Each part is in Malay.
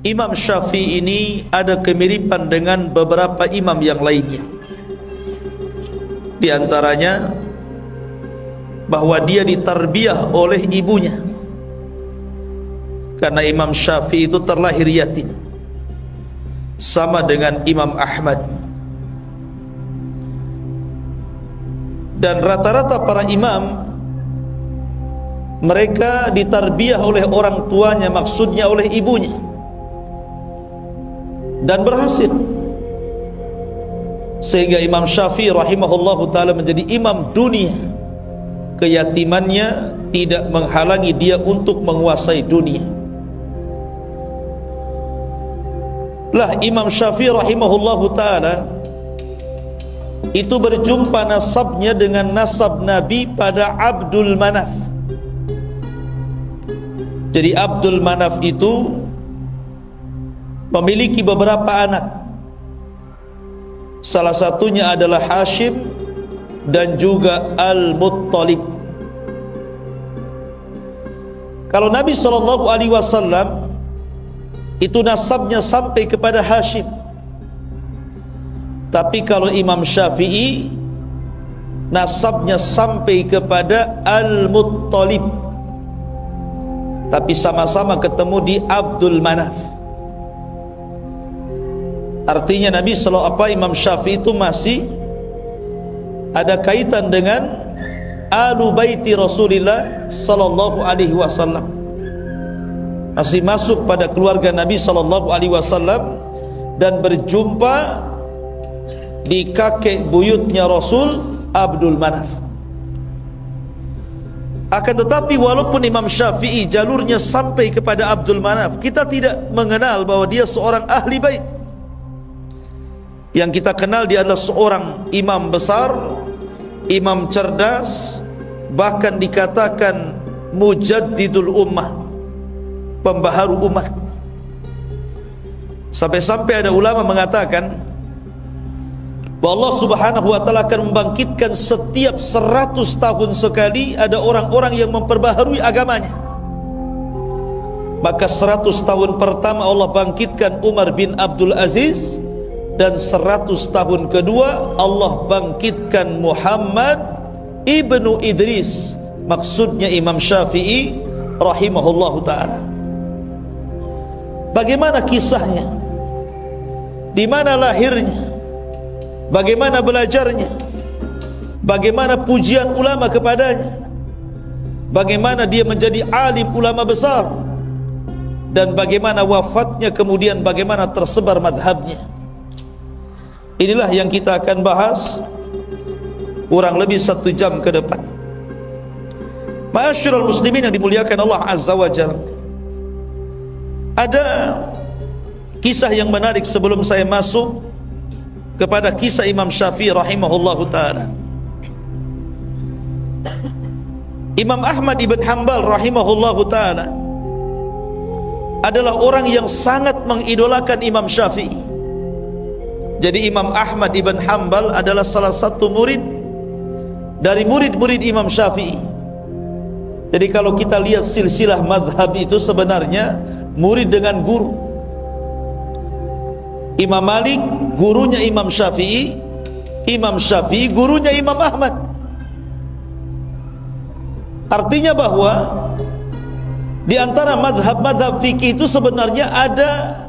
Imam Syafi'i ini ada kemiripan dengan beberapa imam yang lainnya. Di antaranya bahwa dia ditarbiyah oleh ibunya, karena Imam Syafi'i itu terlahir yatim, sama dengan Imam Ahmad. Dan rata-rata para imam, mereka ditarbiyah oleh orang tuanya, maksudnya oleh ibunya, dan berhasil. Sehingga Imam Syafi'i rahimahullahu ta'ala menjadi imam dunia. Keyatimannya tidak menghalangi dia untuk menguasai dunia. Lah Imam Syafi'i rahimahullahu ta'ala itu berjumpa nasabnya dengan nasab Nabi pada Abdul Manaf. Jadi Abdul Manaf itu memiliki beberapa anak. Salah satunya adalah Hashim dan juga Al-Muttalib. Kalau Nabi SAW itu nasabnya sampai kepada Hashim, tapi kalau Imam Syafi'i nasabnya sampai kepada Al-Muttalib, tapi sama-sama ketemu di Abdul Manaf. Artinya Imam Syafi'i itu masih ada kaitan dengan Alu Baiti Rasulillah sallallahu alaihi wasallam, masih masuk pada keluarga Nabi sallallahu alaihi wasallam, dan berjumpa di kakek buyutnya Rasul, Abdul Manaf. Akan tetapi walaupun Imam Syafi'i jalurnya sampai kepada Abdul Manaf, kita tidak mengenal bahwa dia seorang ahli bait. Yang kita kenal dia adalah seorang imam besar, imam cerdas, bahkan dikatakan mujaddidul ummah, pembaharu umat. Sampai-sampai ada ulama mengatakan bahwa Allah Subhanahu wa ta'ala akan membangkitkan setiap 100 tahun sekali ada orang-orang yang memperbaharui agamanya. Maka 100 tahun pertama Allah bangkitkan Umar bin Abdul Aziz, dan 100 tahun kedua Allah bangkitkan Muhammad ibnu Idris, maksudnya Imam Syafi'i rahimahullahu ta'ala. Bagaimana kisahnya? Di mana lahirnya? Bagaimana belajarnya? Bagaimana pujian ulama kepadanya? Bagaimana dia menjadi alim ulama besar? Dan bagaimana wafatnya, kemudian bagaimana tersebar madhabnya? Inilah yang kita akan bahas kurang lebih 1 jam ke depan. Ma'asyiral muslimin yang dimuliakan Allah Azza wa Jalla, ada kisah yang menarik sebelum saya masuk kepada kisah Imam Syafi'i rahimahullahu ta'ala. Imam Ahmad ibn Hanbal rahimahullahu ta'ala adalah orang yang sangat mengidolakan Imam Syafi'i. Jadi Imam Ahmad ibn Hanbal adalah salah satu murid dari murid-murid Imam Syafi'i. Jadi kalau kita lihat silsilah madhab itu sebenarnya murid dengan guru. Imam Malik gurunya Imam Syafi'i, Imam Syafi'i gurunya Imam Ahmad. Artinya bahwa di antara madhab-madhab fikih itu sebenarnya ada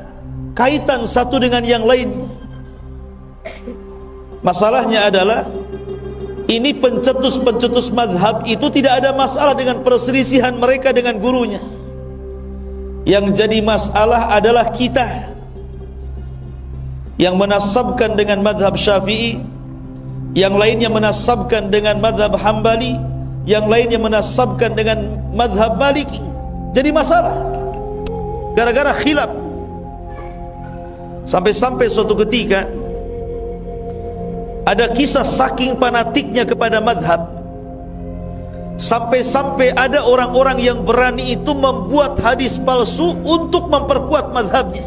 kaitan satu dengan yang lainnya. Masalahnya adalah ini pencetus-pencetus madhab itu tidak ada masalah dengan perselisihan mereka dengan gurunya. Yang jadi masalah adalah kita yang menasabkan dengan madhab Syafi'i, yang lainnya menasabkan dengan madhab Hambali, yang lainnya menasabkan dengan madhab Maliki. Jadi masalah gara-gara khilaf. Sampai-sampai suatu ketika ada kisah saking fanatiknya kepada madhab, sampai-sampai ada orang-orang yang berani itu membuat hadis palsu untuk memperkuat madhabnya.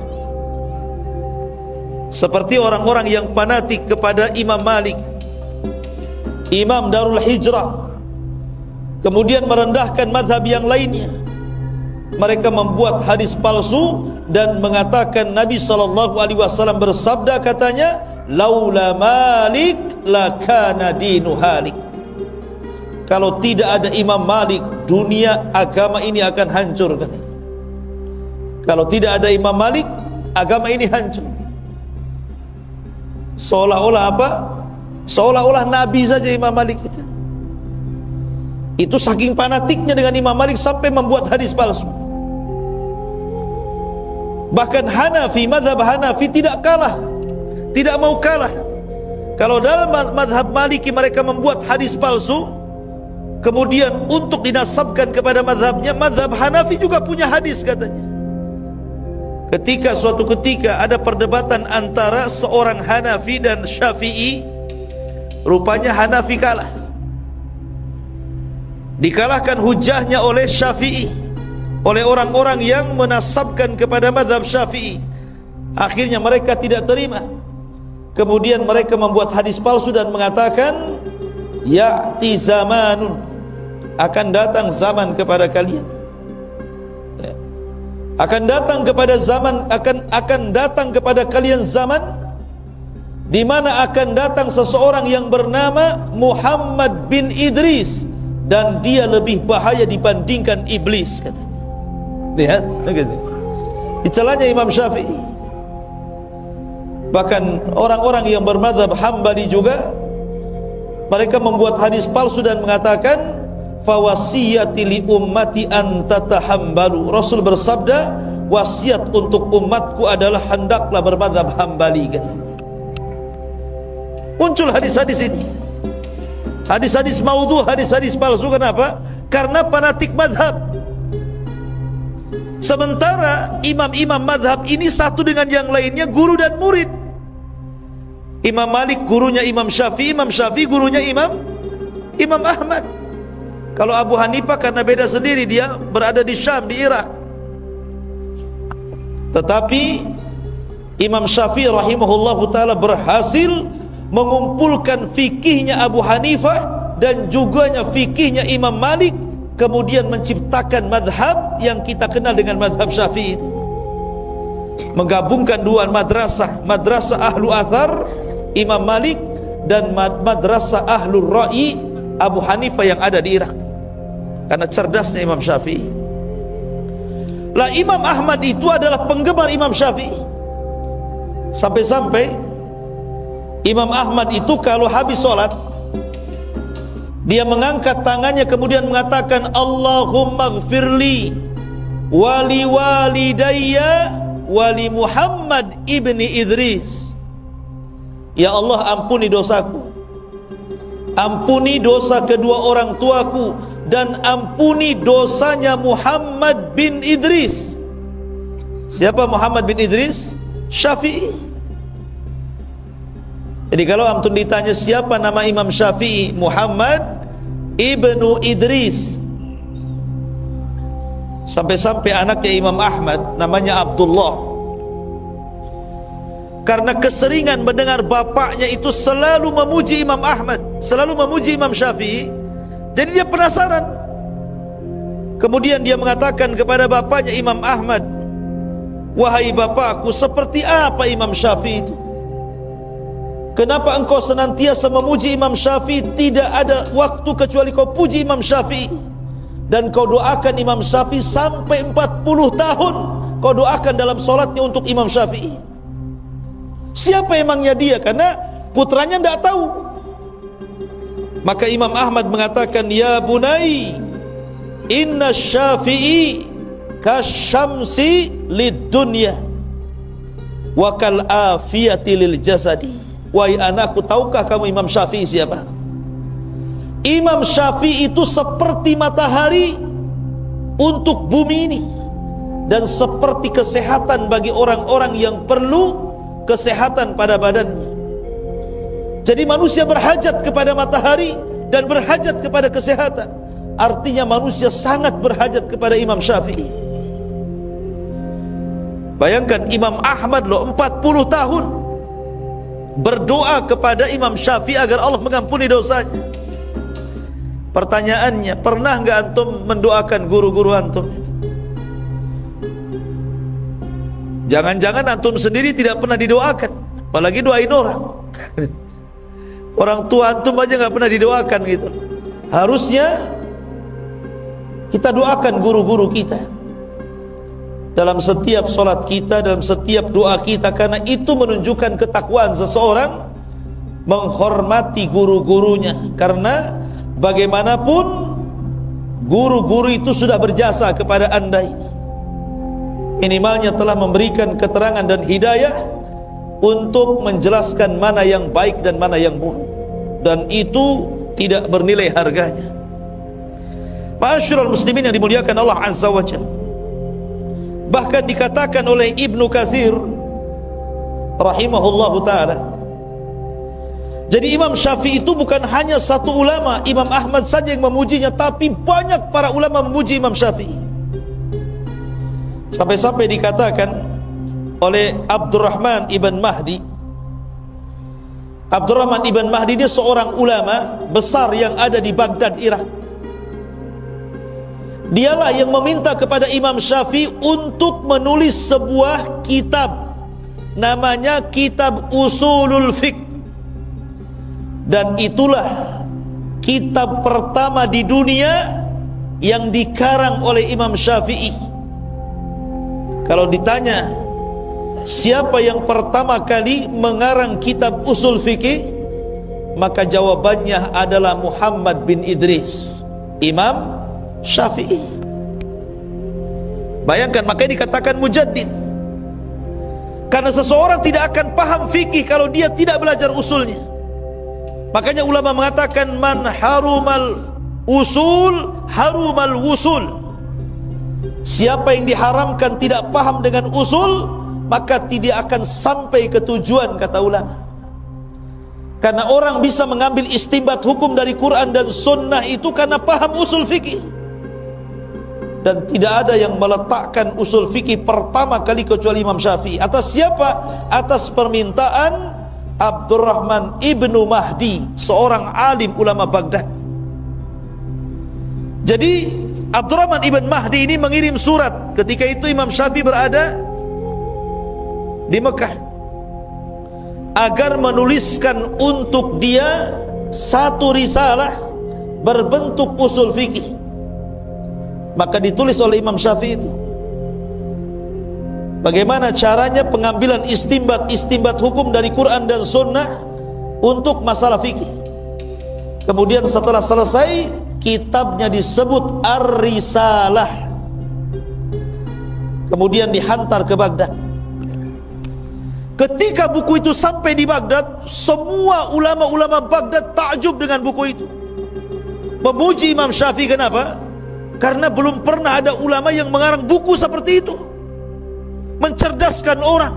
Seperti orang-orang yang fanatik kepada Imam Malik, Imam Darul Hijrah, kemudian merendahkan madhab yang lainnya. mereka membuat hadis palsu dan mengatakan Nabi SAW bersabda, katanya, laula Malik lakana dinu halik. Kalau tidak ada Imam Malik, dunia agama ini akan hancur, katanya. Kalau tidak ada Imam Malik, agama ini hancur. Seolah-olah apa? Seolah-olah Nabi saja Imam Malik itu. Itu saking fanatiknya dengan Imam Malik sampai membuat hadis palsu. Bahkan Hanafi, mazhab Hanafi tidak kalah, tidak mau kalah. Kalau dalam mazhab Maliki mereka membuat hadis palsu, kemudian untuk dinasabkan kepada mazhabnya, mazhab Hanafi juga punya hadis, katanya. Suatu ketika ada perdebatan antara seorang Hanafi dan Syafi'i, rupanya Hanafi kalah. Dikalahkan hujahnya oleh Syafi'i, oleh orang-orang yang menasabkan kepada mazhab Syafi'i. Akhirnya mereka tidak terima. Kemudian mereka membuat hadis palsu dan mengatakan, ya'ti zamanun, akan datang zaman kepada kalian, akan datang kepada kalian zaman di mana akan datang seseorang yang bernama Muhammad bin Idris, dan dia lebih bahaya dibandingkan iblis, katanya. Lihat, begitu. Dicelanya Imam Syafi'i. Bahkan orang-orang yang bermadzhab Hambali juga, mereka membuat hadis palsu dan mengatakan, fawasiyati li ummati an tatahambalu. Rasul bersabda, wasiat untuk umatku adalah hendaklah bermadzhab Hambali, katanya. Muncul hadis-hadis ini, hadis-hadis maudhu, hadis-hadis palsu. Kenapa? Karena fanatik madhab. Sementara imam-imam madhab ini satu dengan yang lainnya guru dan murid. Imam Malik gurunya Imam Syafi'i, Imam Syafi'i gurunya Imam Ahmad. Kalau Abu Hanifah karena beda sendiri, dia berada di Syam, di Irak. Tetapi Imam Syafi'i rahimahullahu ta'ala berhasil mengumpulkan fikihnya Abu Hanifah dan juga fikihnya Imam Malik, kemudian menciptakan madhab yang kita kenal dengan madhab Syafi'i itu. Menggabungkan dua madrasah, madrasah ahlu athar Imam Malik dan madrasah ahlul ra'i Abu Hanifah yang ada di Irak, karena cerdasnya Imam Syafi'i. Lah Imam Ahmad itu adalah penggemar Imam Syafi'i, sampai-sampai Imam Ahmad itu kalau habis sholat, dia mengangkat tangannya kemudian mengatakan, Allahumma gfirli wali walidayya wali Muhammad ibni Idris. Ya Allah, ampuni dosaku, ampuni dosa kedua orang tuaku, dan ampuni dosanya Muhammad bin Idris. Siapa Muhammad bin Idris? Syafi'i. Jadi kalau antum ditanya siapa nama Imam Syafi'i, Muhammad ibnu Idris. Sampai-sampai anaknya Imam Ahmad namanya Abdullah, karena keseringan mendengar bapaknya itu selalu memuji Imam Ahmad, selalu memuji Imam Syafi'i, jadi dia penasaran. Kemudian dia mengatakan kepada bapaknya Imam Ahmad, wahai bapakku, seperti apa Imam Syafi'i itu? Kenapa engkau senantiasa memuji Imam Syafi'i? Tidak ada waktu kecuali kau puji Imam Syafi'i, dan kau doakan Imam Syafi'i sampai 40 tahun. Kau doakan dalam solatnya untuk Imam Syafi'i. Siapa emangnya dia? Karena putranya tidak tahu. Maka Imam Ahmad mengatakan, ya bunai, inna Syafi'i kasyamsi lid dunya wa kal afiyati lil jasadi. Wahai anakku, tahukah kamu Imam Syafi'i siapa? Imam Syafi'i itu seperti matahari untuk bumi ini, dan seperti kesehatan bagi orang-orang yang perlu kesehatan pada badannya. Jadi manusia berhajat kepada matahari dan berhajat kepada kesehatan. Artinya manusia sangat berhajat kepada Imam Syafi'i. Bayangkan Imam Ahmad loh 40 tahun berdoa kepada Imam Syafi'i agar Allah mengampuni dosanya. Pertanyaannya, pernah enggak antum mendoakan guru-guru antum itu? Jangan-jangan antum sendiri tidak pernah didoakan, apalagi doain orang. Orang tua antum aja nggak pernah didoakan gitu. Harusnya kita doakan guru-guru kita dalam setiap solat kita, dalam setiap doa kita, karena itu menunjukkan ketakwaan seseorang, menghormati guru-gurunya. Karena bagaimanapun guru-guru itu sudah berjasa kepada anda ini. Minimalnya telah memberikan keterangan dan hidayah untuk menjelaskan mana yang baik dan mana yang buruk, dan itu tidak bernilai harganya. Ma'asyiral muslimin yang dimuliakan Allah Azza wa Jalla, bahkan dikatakan oleh Ibnu Katsir rahimahullahu ta'ala, jadi Imam Syafi'i itu bukan hanya satu ulama, Imam Ahmad saja yang memujinya, tapi banyak para ulama memuji Imam Syafi'i. Sampai-sampai dikatakan oleh Abdurrahman ibn Mahdi. Abdurrahman ibn Mahdi dia seorang ulama besar yang ada di Baghdad, Irak. Dialah yang meminta kepada Imam Syafi'i untuk menulis sebuah kitab, namanya Kitab Usulul Fiqh. Dan itulah kitab pertama di dunia yang dikarang oleh Imam Syafi'i. Kalau ditanya siapa yang pertama kali mengarang kitab usul fikih, maka jawabannya adalah Muhammad bin Idris, Imam Syafi'i. Bayangkan, makanya dikatakan mujaddid. Karena seseorang tidak akan paham fikih kalau dia tidak belajar usulnya. Makanya ulama mengatakan man harumal usul harumal wusul. Siapa yang diharamkan tidak paham dengan usul, maka tidak akan sampai ke tujuan, kata ulama. Karena orang bisa mengambil istinbat hukum dari Quran dan Sunnah itu karena paham usul fikih. Dan tidak ada yang meletakkan usul fikih pertama kali kecuali Imam Syafi'i. Atas siapa? Atas permintaan Abdurrahman ibnu Mahdi, seorang alim ulama Baghdad. Jadi Abdurrahman ibn Mahdi ini mengirim surat. Ketika itu Imam Syafi'i berada di Mekah, agar menuliskan untuk dia satu risalah berbentuk usul fikih. Maka ditulis oleh Imam Syafi'i itu bagaimana caranya pengambilan istinbat hukum dari Quran dan Sunnah untuk masalah fikih. Kemudian setelah selesai, kitabnya disebut Ar-Risalah. Kemudian dihantar ke Baghdad. Ketika buku itu sampai di Baghdad, semua ulama-ulama Baghdad takjub dengan buku itu, memuji Imam Syafi'i. Kenapa? Karena belum pernah ada ulama yang mengarang buku seperti itu, mencerdaskan orang,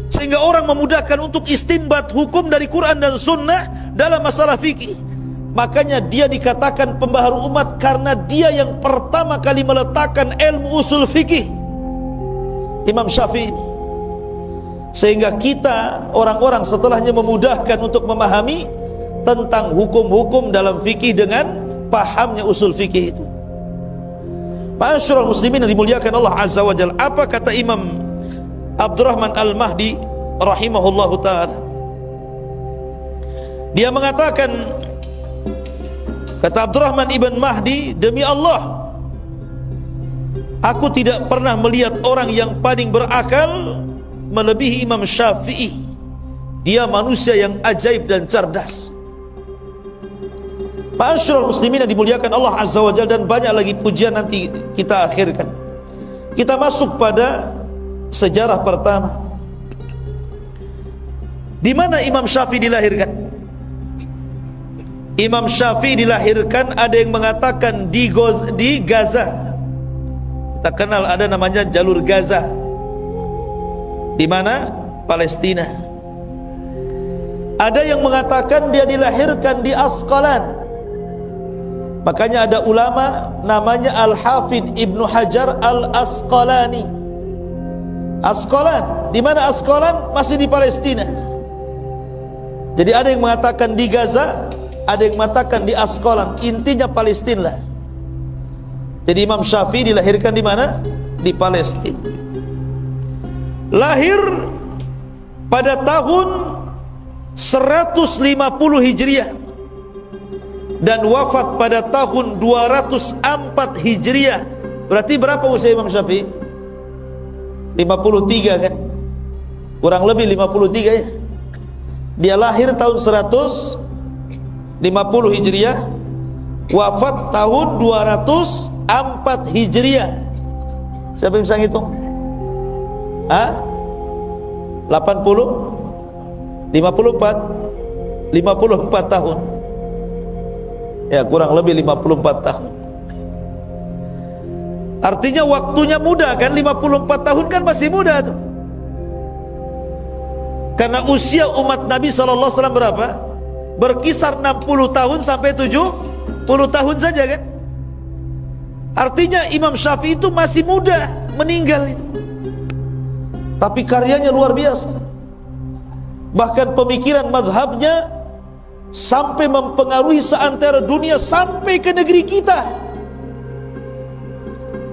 sehingga orang memudahkan untuk istinbat hukum dari Quran dan Sunnah dalam masalah fikih. Makanya dia dikatakan pembaharu umat karena dia yang pertama kali meletakkan ilmu usul fikih, Imam Syafi'i. Sehingga kita orang-orang setelahnya memudahkan untuk memahami tentang hukum-hukum dalam fikih dengan pahamnya usul fikih itu. Ma'asyiral muslimin yang dimuliakan Allah Azza wa Jalla, apa kata Imam Abdurrahman Al-Mahdi rahimahullahu ta'ala? Dia mengatakan, kata Abdurrahman ibn Mahdi, demi Allah, aku tidak pernah melihat orang yang paling berakal melebihi Imam Syafi'i. Dia manusia yang ajaib dan cerdas. Ma'asyiral muslimin yang dimuliakan Allah Azza wa Jalla, dan banyak lagi pujian nanti kita akhirkan. Kita masuk pada sejarah pertama. Di mana Imam Syafi'i dilahirkan? Imam Syafi'i dilahirkan, ada yang mengatakan di Gaza. Kita kenal ada namanya jalur Gaza. Di mana? Palestina. Ada yang mengatakan dia dilahirkan di Asqalan. Makanya ada ulama namanya Al-Hafidh Ibnu Hajar Al-Asqalani. Asqalan, di mana Asqalan? Masih di Palestina. Jadi ada yang mengatakan di Gaza, ada yang mengatakan di Asqalan, intinya Palestina lah. Jadi Imam Syafi'i dilahirkan di mana? Di Palestina. lahir pada tahun 150 Hijriah dan wafat pada tahun 204 Hijriah. Berarti berapa usia Imam Syafi'i? 53 kan? Kurang lebih 53 ya. Dia lahir tahun 150 Hijriah, wafat tahun 204 Hijriah. Siapa yang bisa ngitung? 80? 54? 54 tahun. Ya, kurang lebih 54 tahun. Artinya waktunya muda kan, 54 tahun kan masih muda tuh. Karena usia umat Nabi SAW berapa? Berkisar 60 tahun sampai 70 tahun saja kan. Artinya Imam Syafi'i itu masih muda meninggal itu. Tapi karyanya luar biasa. Bahkan pemikiran madhabnya sampai mempengaruhi seantero dunia, sampai ke negeri kita.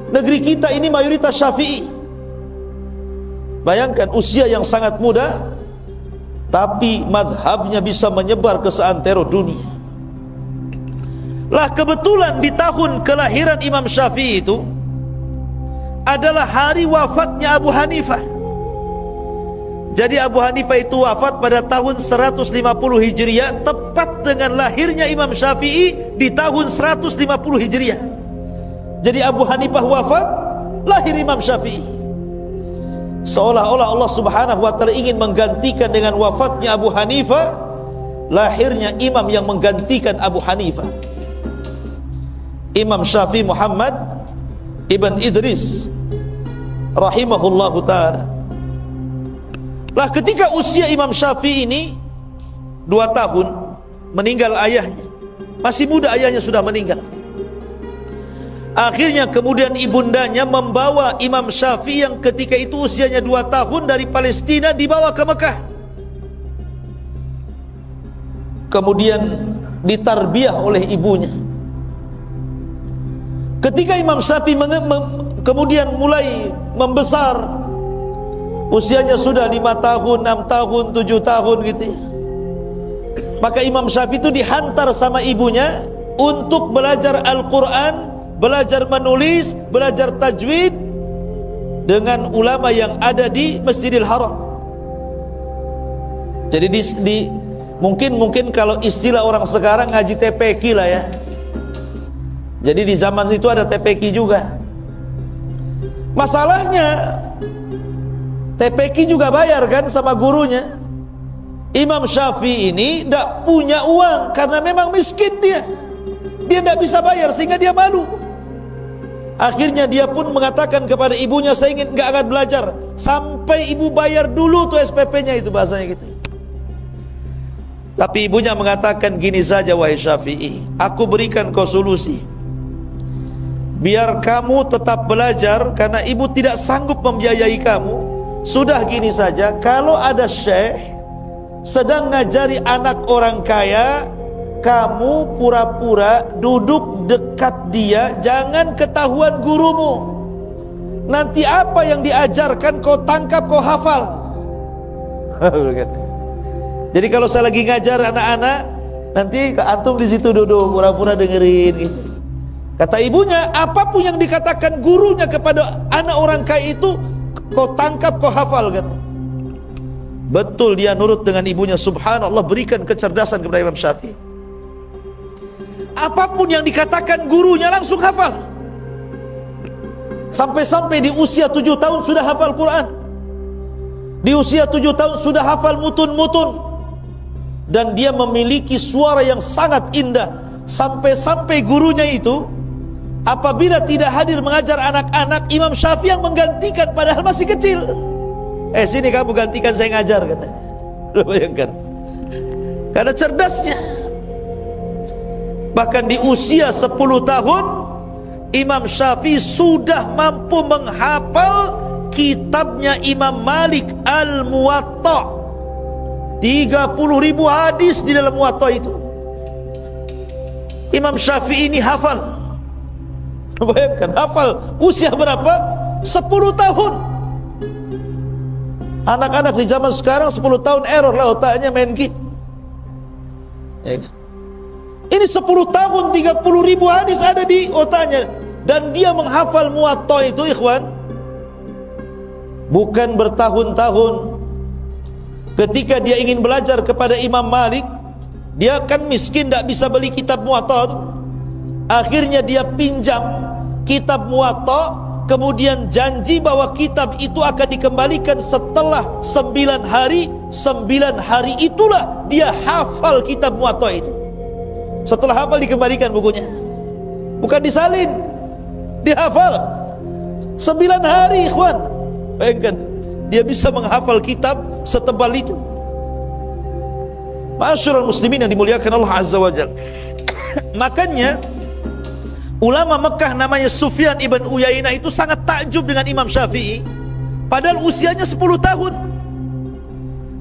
Negeri kita ini mayoritas Syafi'i. Bayangkan usia yang sangat muda, tapi madhabnya bisa menyebar ke seantero dunia. Lah kebetulan di tahun kelahiran Imam Syafi'i itu adalah hari wafatnya Abu Hanifah. Jadi Abu Hanifah itu wafat pada tahun 150 Hijriah, tepat dengan lahirnya Imam Syafi'i di tahun 150 Hijriah. Jadi Abu Hanifah wafat, lahir Imam Syafi'i. Seolah-olah Allah Subhanahu wa ta'ala ingin menggantikan dengan wafatnya Abu Hanifah, lahirnya imam yang menggantikan Abu Hanifah, Imam Syafi'i Muhammad Ibn Idris rahimahullahu ta'ala. Lah ketika usia Imam Syafi'i ini 2 tahun, meninggal ayahnya. Masih muda ayahnya sudah meninggal. Akhirnya kemudian ibundanya membawa Imam Syafi'i yang ketika itu usianya 2 tahun dari Palestina, dibawa ke Mekah. Kemudian ditarbiyah oleh ibunya. Ketika Imam Syafi'i kemudian mulai membesar, usianya sudah 5 tahun, 6 tahun, 7 tahun gitu ya, maka Imam Syafi'i itu dihantar sama ibunya untuk belajar Al-Quran, belajar menulis, belajar tajwid dengan ulama yang ada di Masjidil Haram. Jadi mungkin kalau istilah orang sekarang ngaji TPQ lah ya. Jadi di zaman itu ada TPQ juga. Masalahnya TPQ juga bayar kan sama gurunya. Imam Syafi'i ini tidak punya uang karena memang miskin dia. Dia tidak bisa bayar sehingga dia malu. Akhirnya dia pun mengatakan kepada ibunya, saya ingin nggak akan belajar sampai ibu bayar dulu tuh SPP-nya, itu bahasanya gitu. Tapi ibunya mengatakan, gini saja wahai Syafi'i, aku berikan kau solusi. Biar kamu tetap belajar karena ibu tidak sanggup membiayai kamu. Sudah gini saja, kalau ada syekh sedang ngajari anak orang kaya, kamu pura-pura duduk dekat dia, jangan ketahuan gurumu. Nanti apa yang diajarkan kau tangkap, kau hafal. Jadi kalau saya lagi ngajar anak-anak, nanti antum di situ duduk pura-pura dengerin gitu. Kata ibunya, apapun yang dikatakan gurunya kepada anak orang kaya itu kau tangkap, kau hafal kata. Betul dia nurut dengan ibunya. Subhanallah, berikan kecerdasan kepada Imam Syafi'i. Apapun yang dikatakan gurunya langsung hafal. Sampai-sampai di usia 7 tahun sudah hafal Quran. Di usia 7 tahun sudah hafal mutun-mutun. Dan dia memiliki suara yang sangat indah. Sampai-sampai gurunya itu apabila tidak hadir mengajar anak-anak, Imam Syafi'i yang menggantikan padahal masih kecil. Sini kamu gantikan saya ngajar katanya. Bayangkan. Karena cerdasnya. Bahkan di usia 10 tahun Imam Syafi'i sudah mampu menghafal kitabnya Imam Malik Al-Muwatta. 30.000 hadis di dalam Muwatta itu. Imam Syafi'i ini hafal. Bayangkan, hafal usia berapa? 10 tahun. Anak-anak di zaman sekarang 10 tahun error lah otaknya main game. Ya kan? Ini 10 tahun 30.000 hadis ada di otaknya, dan dia menghafal Muwatta itu, ikhwan, bukan bertahun-tahun. Ketika dia ingin belajar kepada Imam Malik, dia kan miskin, tak bisa beli kitab Muwatta itu. Akhirnya dia pinjam kitab Muwatta, kemudian janji bahwa kitab itu akan dikembalikan setelah 9 hari. 9 hari itulah dia hafal kitab Muwatta itu. Setelah hafal dikembalikan bukunya, bukan disalin, dihafal 9 hari, ikhwan. Bayangkan, dia bisa menghafal kitab setebal itu. Ma'asyiral muslimin yang dimuliakan Allah Azza wa Jalla. Makanya ulama Mekah namanya Sufyan ibn Uyainah itu sangat takjub dengan Imam Syafi'i, padahal usianya 10 tahun.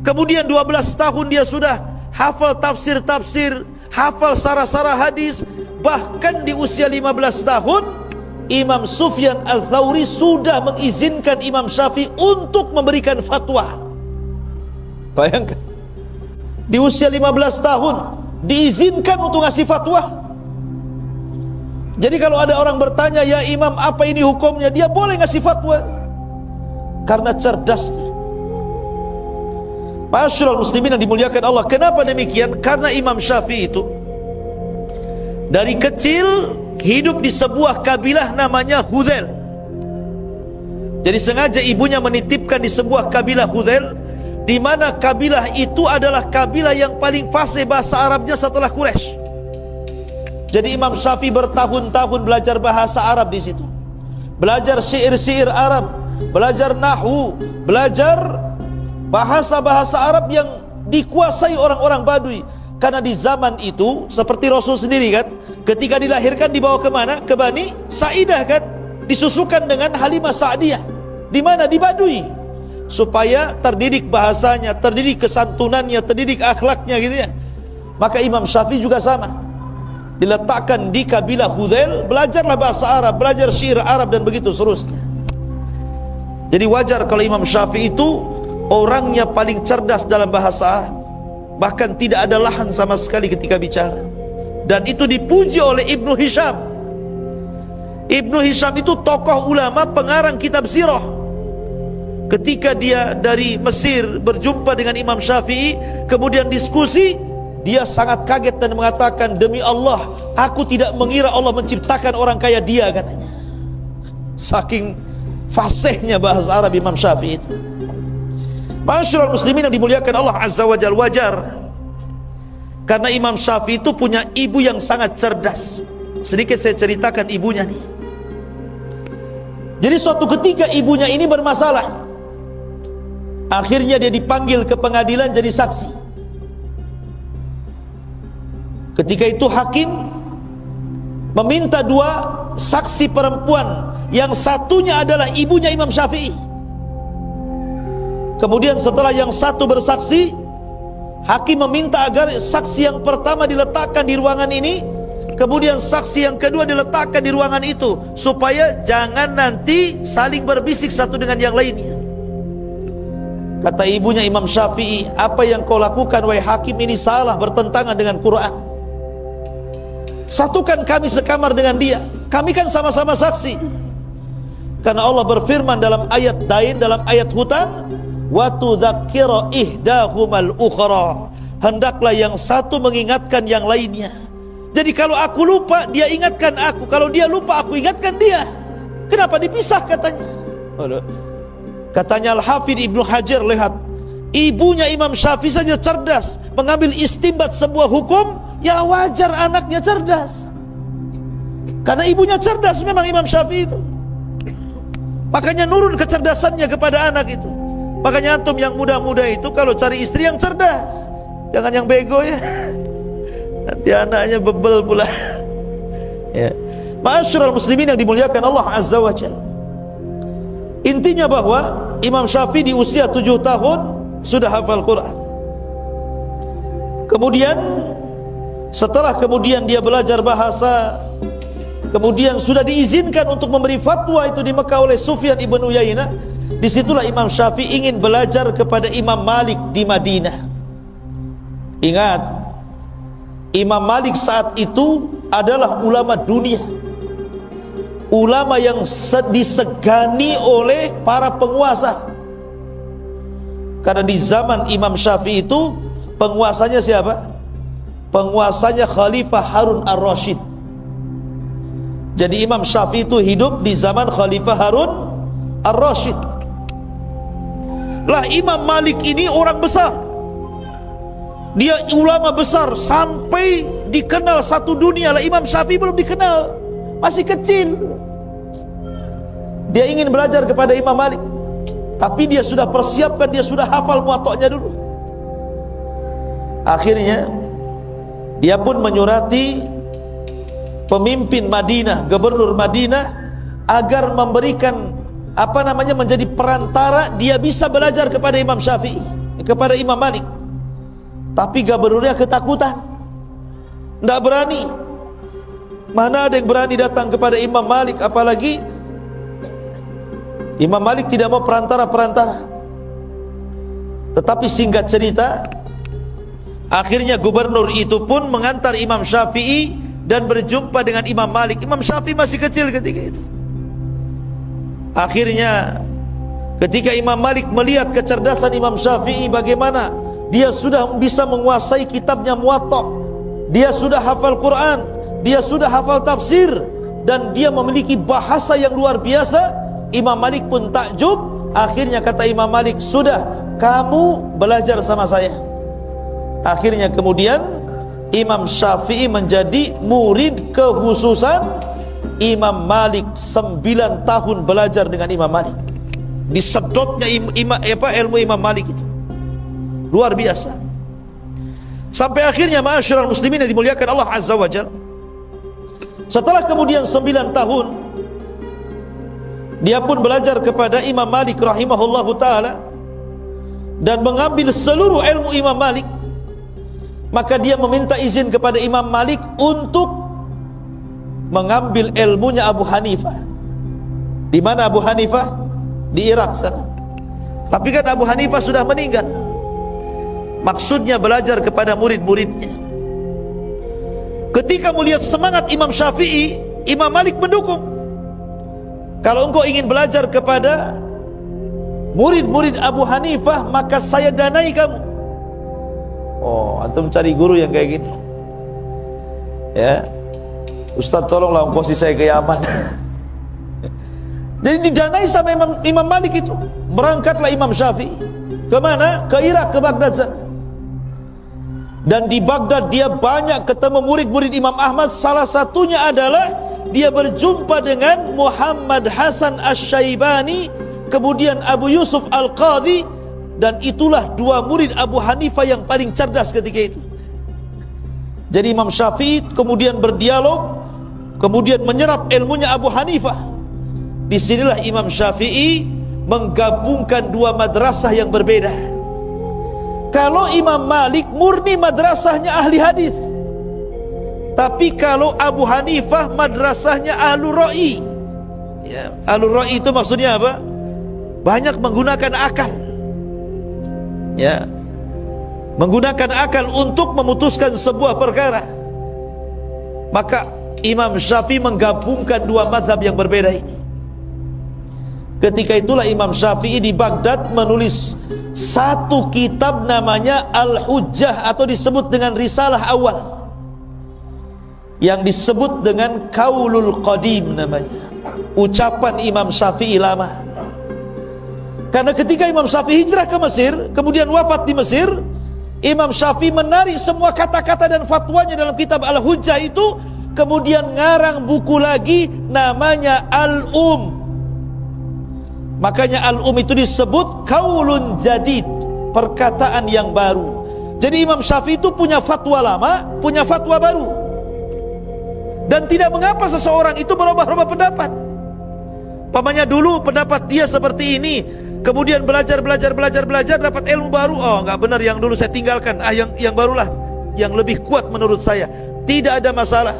Kemudian 12 tahun dia sudah hafal tafsir-tafsir, hafal sarah-sarah hadis. Bahkan di usia 15 tahun Imam Sufyan Al-Thawri sudah mengizinkan Imam Syafi'i untuk memberikan fatwa. Bayangkan, di usia 15 tahun diizinkan untuk ngasih fatwa. Jadi kalau ada orang bertanya, ya Imam apa ini hukumnya, dia boleh ngasih fatwa karena cerdasnya. Ma'asyiral muslimin yang dimuliakan Allah. Kenapa demikian? Karena Imam Syafi'i itu dari kecil hidup di sebuah kabilah namanya Hudzail. Jadi sengaja ibunya menitipkan di sebuah kabilah Hudzail, di mana kabilah itu adalah kabilah yang paling fasih bahasa Arabnya setelah Quraisy. Jadi Imam Syafi'i bertahun-tahun belajar bahasa Arab di situ, belajar syair-syair Arab, belajar nahwu, belajar bahasa-bahasa Arab yang dikuasai orang-orang Badui. Karena di zaman itu seperti Rasul sendiri kan, ketika dilahirkan dibawa kemana? Ke Bani Sa'idah kan, disusukan dengan Halimah Sa'diyah. Di mana? Di Badui, supaya terdidik bahasanya, terdidik kesantunannya, terdidik akhlaknya gitu ya. Maka Imam Syafi'i juga sama, diletakkan di kabilah Hudzail, belajarlah bahasa Arab, belajar syair Arab dan begitu seterusnya. Jadi wajar kalau Imam Syafi'i itu orangnya paling cerdas dalam bahasa Arab, bahkan tidak ada lahan sama sekali ketika bicara. Dan itu dipuji oleh Ibnu Hisham. Ibnu Hisham itu tokoh ulama pengarang kitab sirah. Ketika dia dari Mesir berjumpa dengan Imam Syafi'i, kemudian diskusi, dia sangat kaget dan mengatakan, demi Allah, aku tidak mengira Allah menciptakan orang kaya dia, katanya. Saking fasihnya bahasa Arab Imam Syafi'i itu. Ma'asyiral muslimin yang dimuliakan Allah Azza wa Jalla, wajar karena Imam Syafi'i itu punya ibu yang sangat cerdas. Sedikit saya ceritakan ibunya nih. Jadi suatu ketika ibunya ini bermasalah, akhirnya dia dipanggil ke pengadilan jadi saksi. Ketika itu hakim meminta 2 saksi perempuan, yang satunya adalah ibunya Imam Syafi'i. Kemudian setelah yang satu bersaksi, hakim meminta agar saksi yang pertama diletakkan di ruangan ini, kemudian saksi yang kedua diletakkan di ruangan itu, supaya jangan nanti saling berbisik satu dengan yang lainnya. Kata ibunya Imam Syafi'i, apa yang kau lakukan wahai hakim ini salah, bertentangan dengan Quran. Satukan kami sekamar dengan dia, kami kan sama-sama saksi. Karena Allah berfirman dalam ayat dain, dalam ayat hutang, wa tudzakkira ihdahumal ukhra, hendaklah yang satu mengingatkan yang lainnya. Jadi kalau aku lupa, dia ingatkan aku, kalau dia lupa, aku ingatkan dia. Kenapa dipisah, katanya. Katanya Al-Hafidh Ibnu Hajar, lihat, ibunya Imam Syafi'i saja cerdas mengambil istinbat sebuah hukum, ya wajar anaknya cerdas. Karena ibunya cerdas memang Imam Syafi'i itu. Makanya nurun kecerdasannya kepada anak itu. Makanya antum yang muda-muda itu kalau cari istri yang cerdas, jangan yang bego ya. Nanti anaknya bebel pula. Ya. Ma'asyiral muslimin yang dimuliakan Allah Azza wa Jalla. Intinya bahwa Imam Syafi'i di usia 7 tahun sudah hafal Quran. Kemudian setelah dia belajar bahasa, kemudian sudah diizinkan untuk memberi fatwa itu di Mekah oleh Sufyan ibn Uyainah. Disitulah Imam Syafi'i ingin belajar kepada Imam Malik di Madinah. Ingat, Imam Malik saat itu adalah ulama dunia, ulama yang disegani oleh para penguasa. Karena di zaman Imam Syafi'i itu penguasanya siapa? Penguasanya Khalifah Harun ar-Rasyid. Jadi Imam Syafi'i itu hidup di zaman Khalifah Harun ar-Rasyid. Lah Imam Malik ini orang besar, dia ulama besar sampai dikenal satu dunia. Lah Imam Syafi'i belum dikenal, masih kecil. Dia ingin belajar kepada Imam Malik, tapi dia sudah persiapkan, dia sudah hafal muwatta'nya dulu. Akhirnya dia pun menyurati pemimpin Madinah, gubernur Madinah, agar memberikan menjadi perantara dia bisa belajar kepada Imam Syafi'i, kepada Imam Malik. Tapi gubernurnya ketakutan, tidak berani. Mana ada yang berani datang kepada Imam Malik, apalagi Imam Malik tidak mau perantara-perantara. Tetapi singkat cerita, akhirnya gubernur itu pun mengantar Imam Syafi'i dan berjumpa dengan Imam Malik. Imam Syafi'i masih kecil ketika itu. Akhirnya ketika Imam Malik melihat kecerdasan Imam Syafi'i, bagaimana dia sudah bisa menguasai kitabnya Muwatta', dia sudah hafal Quran, dia sudah hafal tafsir, dan dia memiliki bahasa yang luar biasa, Imam Malik pun takjub. Akhirnya kata Imam Malik, sudah, kamu belajar sama saya. Akhirnya kemudian Imam Syafi'i menjadi murid kekhususan Imam Malik. 9 tahun belajar dengan Imam Malik. Disedotnya ilmu Imam Malik itu luar biasa. Sampai akhirnya ma'asyiral muslimin yang dimuliakan Allah Azza wa Jalla, setelah kemudian 9 tahun dia pun belajar kepada Imam Malik rahimahullahu ta'ala dan mengambil seluruh ilmu Imam Malik. Maka dia meminta izin kepada Imam Malik untuk mengambil ilmunya Abu Hanifah. Di mana Abu Hanifah? Di Irak sana. Tapi kan Abu Hanifah sudah meninggal. Maksudnya belajar kepada murid-muridnya. Ketika melihat semangat Imam Syafi'i, Imam Malik mendukung. Kalau engkau ingin belajar kepada murid-murid Abu Hanifah, maka saya danai kamu. Oh, antum cari guru yang kayak gini. Ya, Ustaz tolonglah ongkosi saya ke Yaman. Jadi didanai sama Imam Malik itu. Berangkatlah Imam Syafi'i. Kemana? Ke Irak, ke Baghdad sana. Dan di Baghdad dia banyak ketemu murid-murid Imam Ahmad. Salah satunya adalah dia berjumpa dengan Muhammad Hasan Asy-Syaibani, kemudian Abu Yusuf Al-Qadhi. Dan itulah 2 murid Abu Hanifah yang paling cerdas ketika itu. Jadi Imam Syafi'i kemudian berdialog, kemudian menyerap ilmunya Abu Hanifah. Disinilah Imam Syafi'i menggabungkan 2 madrasah yang berbeda. Kalau Imam Malik murni madrasahnya ahli hadis, tapi kalau Abu Hanifah madrasahnya ahlul ra'i. Ya, ahlul ra'i itu maksudnya apa? Banyak menggunakan akal. Ya, menggunakan akal untuk memutuskan sebuah perkara. Maka Imam Syafi'i menggabungkan 2 mazhab yang berbeda ini. Ketika itulah Imam Syafi'i di Baghdad menulis 1 kitab namanya Al-Hujjah, atau disebut dengan Risalah Awal, yang disebut dengan Qaulul Qadim namanya, ucapan Imam Syafi'i lama. Karena ketika Imam Syafi'i hijrah ke Mesir, kemudian wafat di Mesir, Imam Syafi'i menarik semua kata-kata dan fatwanya dalam kitab Al-Hujjah itu, kemudian ngarang buku lagi namanya Al-Um. Makanya Al-Um itu disebut Qaulun Jadid, perkataan yang baru. Jadi Imam Syafi'i itu punya fatwa lama, punya fatwa baru. Dan tidak mengapa seseorang itu berubah-ubah pendapat. Pamannya dulu pendapat dia seperti ini, kemudian belajar dapat ilmu baru. Oh, enggak benar yang dulu saya tinggalkan. Yang barulah yang lebih kuat menurut saya. Tidak ada masalah.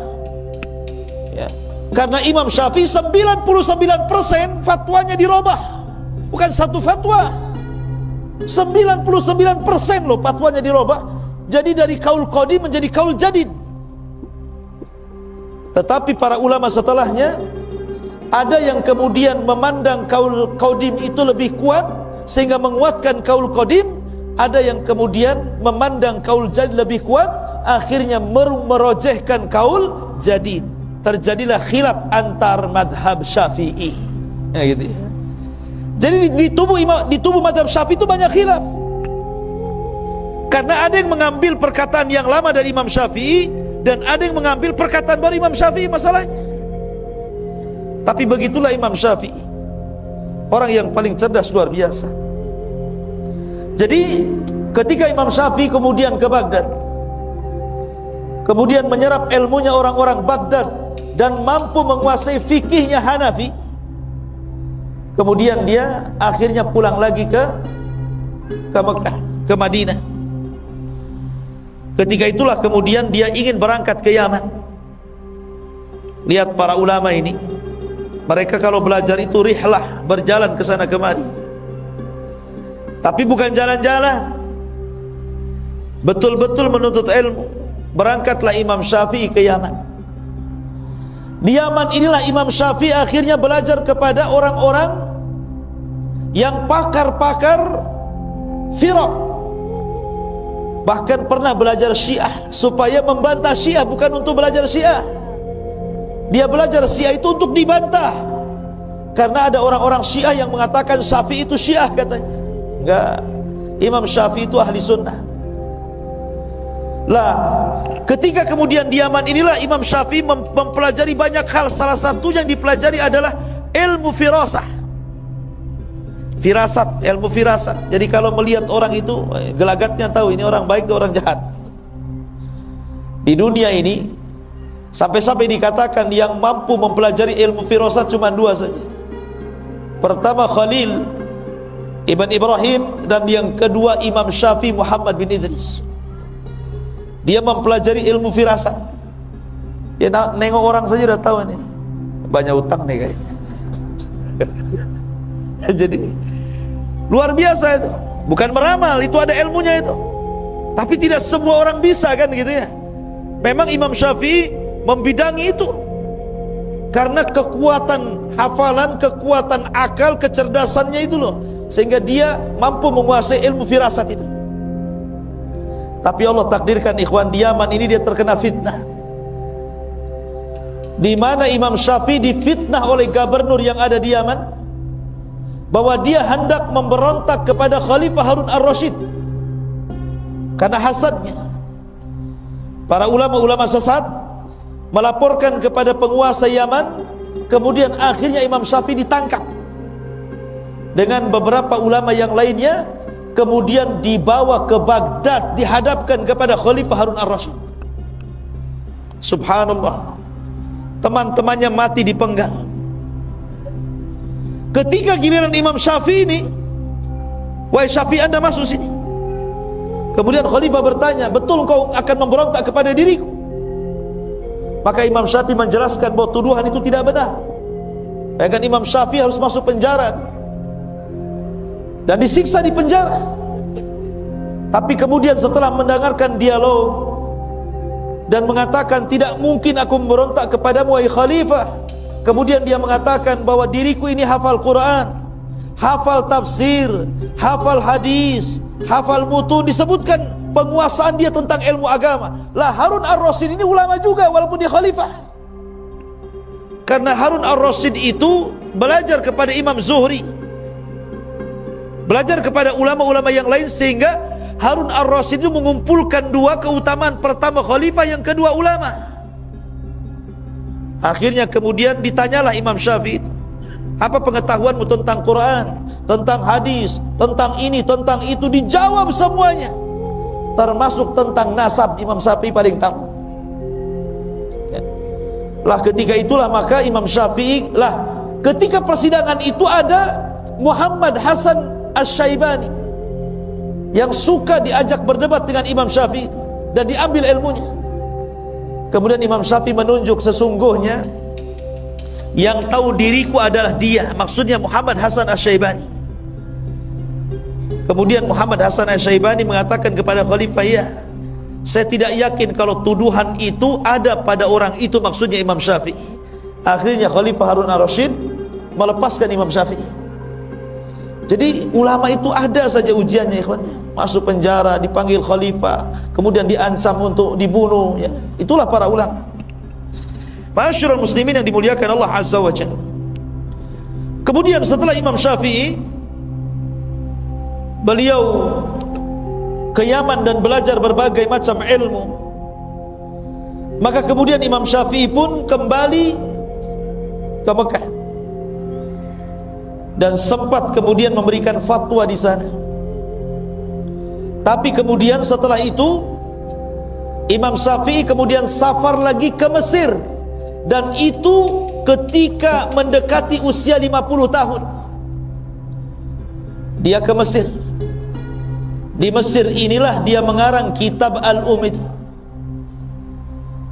Ya. Karena Imam Syafi'i 99% fatwanya dirubah. bukan satu fatwa. 99% loh fatwanya dirubah. Jadi dari kaul qadim menjadi kaul jadid. Tetapi para ulama setelahnya ada yang kemudian memandang kaul qadim itu lebih kuat sehingga menguatkan kaul qadim, ada yang kemudian memandang kaul jadid lebih kuat akhirnya merojehkan kaul jadid. Terjadilah khilaf antar madhab Syafi'i. Ya gitu ya. Jadi di tubuh madhab Syafi'i itu banyak khilaf. Karena ada yang mengambil perkataan yang lama dari Imam Syafi'i dan ada yang mengambil perkataan baru Imam Syafi'i masalahnya. Tapi begitulah Imam Syafi'i, orang yang paling cerdas luar biasa. Jadi ketika Imam Syafi'i kemudian ke Baghdad, kemudian menyerap ilmunya orang-orang Baghdad dan mampu menguasai fikihnya Hanafi, kemudian dia akhirnya pulang lagi ke Mekah, ke Madinah. Ketika itulah kemudian dia ingin berangkat ke Yaman. Lihat para ulama ini, mereka kalau belajar itu rihlah, berjalan ke sana kemari. Tapi bukan jalan-jalan, betul-betul menuntut ilmu. Berangkatlah Imam Syafi'i ke Yaman. Di Yaman inilah Imam Syafi'i akhirnya belajar kepada orang-orang yang pakar-pakar firaq. Bahkan pernah belajar Syiah supaya membantah Syiah, bukan untuk belajar Syiah. Dia belajar Syiah itu untuk dibantah. Karena ada orang-orang Syiah yang mengatakan Syafi'i itu Syiah katanya. Enggak, Imam Syafi'i itu ahli sunnah. Lah, ketika kemudian di Yaman inilah Imam Syafi'i mempelajari banyak hal. Salah satu yang dipelajari adalah ilmu firasah. Firasat, ilmu firasat. Jadi kalau melihat orang itu, gelagatnya tahu ini orang baik atau orang jahat. Di dunia ini sampai-sampai dikatakan yang mampu mempelajari ilmu firasat cuma dua saja. Pertama Khalil Ibn Ibrahim, dan yang kedua Imam Syafi'i Muhammad bin Idris. Dia mempelajari ilmu firasat. Ya nengok orang saja udah tahu nih banyak utang nih kayaknya. Jadi luar biasa itu. Bukan meramal, itu ada ilmunya itu. Tapi tidak semua orang bisa kan gitu ya. Memang Imam Syafi'i membidangi itu. Karena kekuatan hafalan, kekuatan akal, kecerdasannya itu loh, sehingga dia mampu menguasai ilmu firasat itu. Tapi Allah takdirkan ikhwan, di Yaman ini dia terkena fitnah. Di mana Imam Syafi'i difitnah oleh gubernur yang ada di Yaman, bahwa dia hendak memberontak kepada Khalifah Harun ar-Rasyid karena hasadnya. Para ulama-ulama sesat melaporkan kepada penguasa Yaman, kemudian akhirnya Imam Syafi'i ditangkap dengan beberapa ulama yang lainnya, kemudian dibawa ke Baghdad, dihadapkan kepada Khalifah Harun ar-Rasyid. Subhanallah, teman-temannya mati dipenggal. Ketika giliran Imam Syafi'i ini, wahai Syafi'i, Anda masuk sini. Kemudian Khalifah bertanya, betul kau akan memberontak kepada diriku? Maka Imam Syafi'i menjelaskan bahwa tuduhan itu tidak benar. Bahkan Imam Syafi'i harus masuk penjara dan disiksa di penjara. Tapi kemudian setelah mendengarkan dialog dan mengatakan, tidak mungkin aku memberontak kepadamu wahai Khalifah. Kemudian dia mengatakan bahwa diriku ini hafal Quran, hafal tafsir, hafal hadis, hafal mutun. Disebutkan penguasaan dia tentang ilmu agama. Lah Harun ar-Rasyid ini ulama juga walaupun dia khalifah. Karena Harun ar-Rasyid itu belajar kepada Imam Zuhri, belajar kepada ulama-ulama yang lain, sehingga Harun ar-Rasyid itu mengumpulkan dua keutamaan. Pertama khalifah, yang kedua ulama. Akhirnya kemudian ditanyalah Imam Syafi'i, apa pengetahuanmu tentang Quran, tentang hadis, tentang ini, tentang itu? Dijawab semuanya, termasuk tentang nasab. Imam Syafi'i paling tahu. Lah ketika itulah maka Imam Syafi'i, lah ketika persidangan itu ada Muhammad Hasan Asy-Syaibani yang suka diajak berdebat dengan Imam Syafi'i dan diambil ilmunya. Kemudian Imam Syafi'i menunjuk, sesungguhnya yang tahu diriku adalah dia, maksudnya Muhammad Hasan Asy-Syaibani. Kemudian Muhammad Hasan Asy-Syaibani mengatakan kepada khalifah, ya, saya tidak yakin kalau tuduhan itu ada pada orang itu, maksudnya Imam Syafi'i. Akhirnya Khalifah Harun ar-Rasyid melepaskan Imam Syafi'i. Jadi ulama itu ada saja ujiannya, ikhwannya. Masuk penjara, dipanggil khalifah, kemudian diancam untuk dibunuh, ya. Itulah para ulama. Ma'asyiral muslimin yang dimuliakan Allah Azza wa Jalla. Kemudian setelah Imam Syafi'i, beliau ke Yaman dan belajar berbagai macam ilmu. Maka kemudian Imam Syafi'i pun kembali ke Mekah dan sempat kemudian memberikan fatwa di sana. Tapi kemudian setelah itu Imam Syafi'i kemudian safar lagi ke Mesir, dan itu ketika mendekati usia 50 tahun. Dia ke Mesir. Di Mesir inilah dia mengarang kitab itu.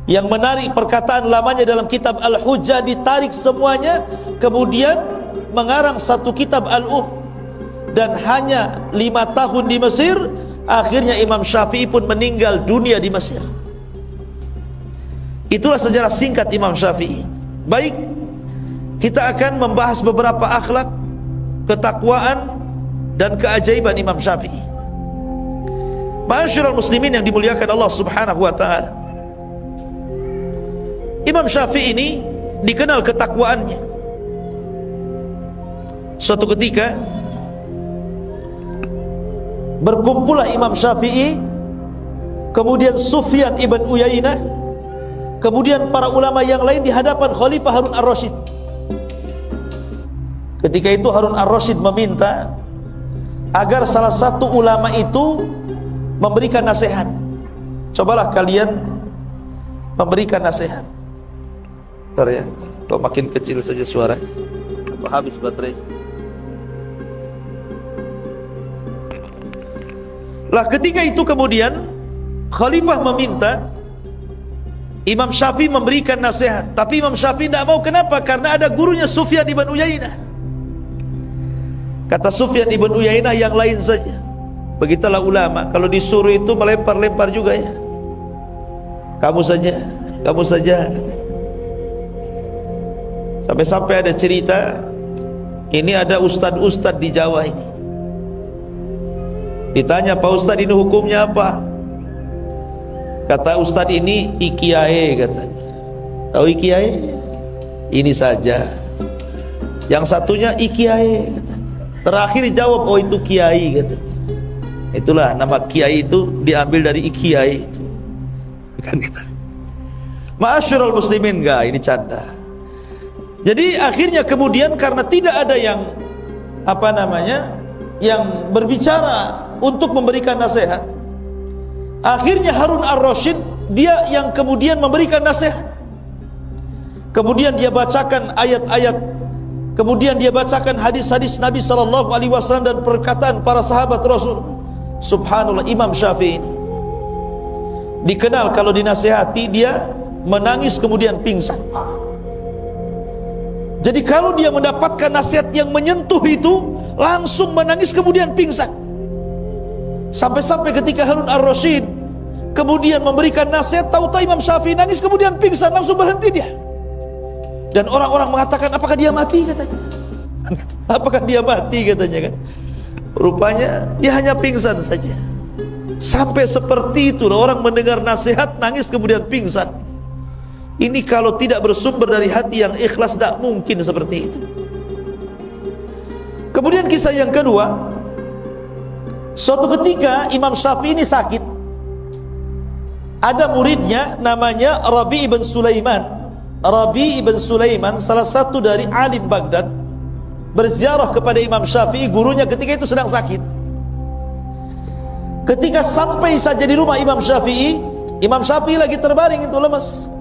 Yang menarik, perkataan lamanya dalam kitab Al-Hujjah ditarik semuanya, kemudian mengarang satu kitab dan hanya 5 tahun di Mesir. Akhirnya Imam Syafi'i pun meninggal dunia di Mesir. Itulah sejarah singkat Imam Syafi'i. Baik, kita akan membahas beberapa akhlak, ketakwaan dan keajaiban Imam Syafi'i. Ma'asyiral muslimin yang dimuliakan Allah Subhanahu wa taala. Imam Syafi'i ini dikenal ketakwaannya. Suatu ketika berkumpullah Imam Syafi'i, kemudian Sufyan ibn Uyainah, kemudian para ulama yang lain di hadapan Khalifah Harun ar-Rasyid. Ketika itu Harun ar-Rasyid meminta agar salah satu ulama itu memberikan nasihat. Cobalah kalian memberikan nasihat. Bentar ya, kok makin kecil saja suaranya, habis baterai. Lah ketika itu kemudian Khalifah meminta Imam Syafi'i memberikan nasihat, tapi Imam Syafi'i tidak mau. Kenapa? Karena ada gurunya Sufyan ibn Uyainah. Kata Sufyan ibn Uyainah, yang lain saja. Begitulah ulama, kalau disuruh itu melempar-lempar juga ya. Kamu saja, kamu saja. Sampai-sampai ada cerita, ini ada ustad-ustad di Jawa ini. Ditanya, Pak Ustad ini hukumnya apa? Kata Ustad ini ikiae katanya. Tahu ikiae? Ini saja. Yang satunya ikiae katanya. Terakhir jawab, oh itu kiai katanya. Itulah nama kiai itu diambil dari ikiae itu. Kan gitu. Ma'asyiral muslimin, enggak, ini canda. Jadi akhirnya kemudian karena tidak ada yang yang berbicara untuk memberikan nasihat, akhirnya Harun ar-Rasyid dia yang kemudian memberikan nasihat. Kemudian dia bacakan ayat-ayat, kemudian dia bacakan hadis-hadis Nabi SAW dan perkataan para sahabat Rasul. Subhanallah, Imam Syafi'i ini dikenal kalau dinasihati dia menangis kemudian pingsan. Jadi kalau dia mendapatkan nasihat yang menyentuh itu, langsung menangis kemudian pingsan. Sampai-sampai ketika Harun ar-Rasyid kemudian memberikan nasihat, tahu-tahu Imam Syafi'i nangis kemudian pingsan, langsung berhenti dia. Dan orang-orang mengatakan, apakah dia mati katanya? Apakah dia mati katanya kan? Rupanya dia hanya pingsan saja. Sampai seperti itu orang mendengar nasihat nangis kemudian pingsan. Ini kalau tidak bersumber dari hati yang ikhlas, tidak mungkin seperti itu. Kemudian kisah yang kedua, suatu ketika Imam Syafi'i ini sakit. Ada muridnya namanya Rabi ibn Sulaiman. Rabi ibn Sulaiman salah satu dari alim Baghdad, berziarah kepada Imam Syafi'i, gurunya ketika itu sedang sakit. Ketika sampai saja di rumah Imam Syafi'i lagi terbaring itu lemas.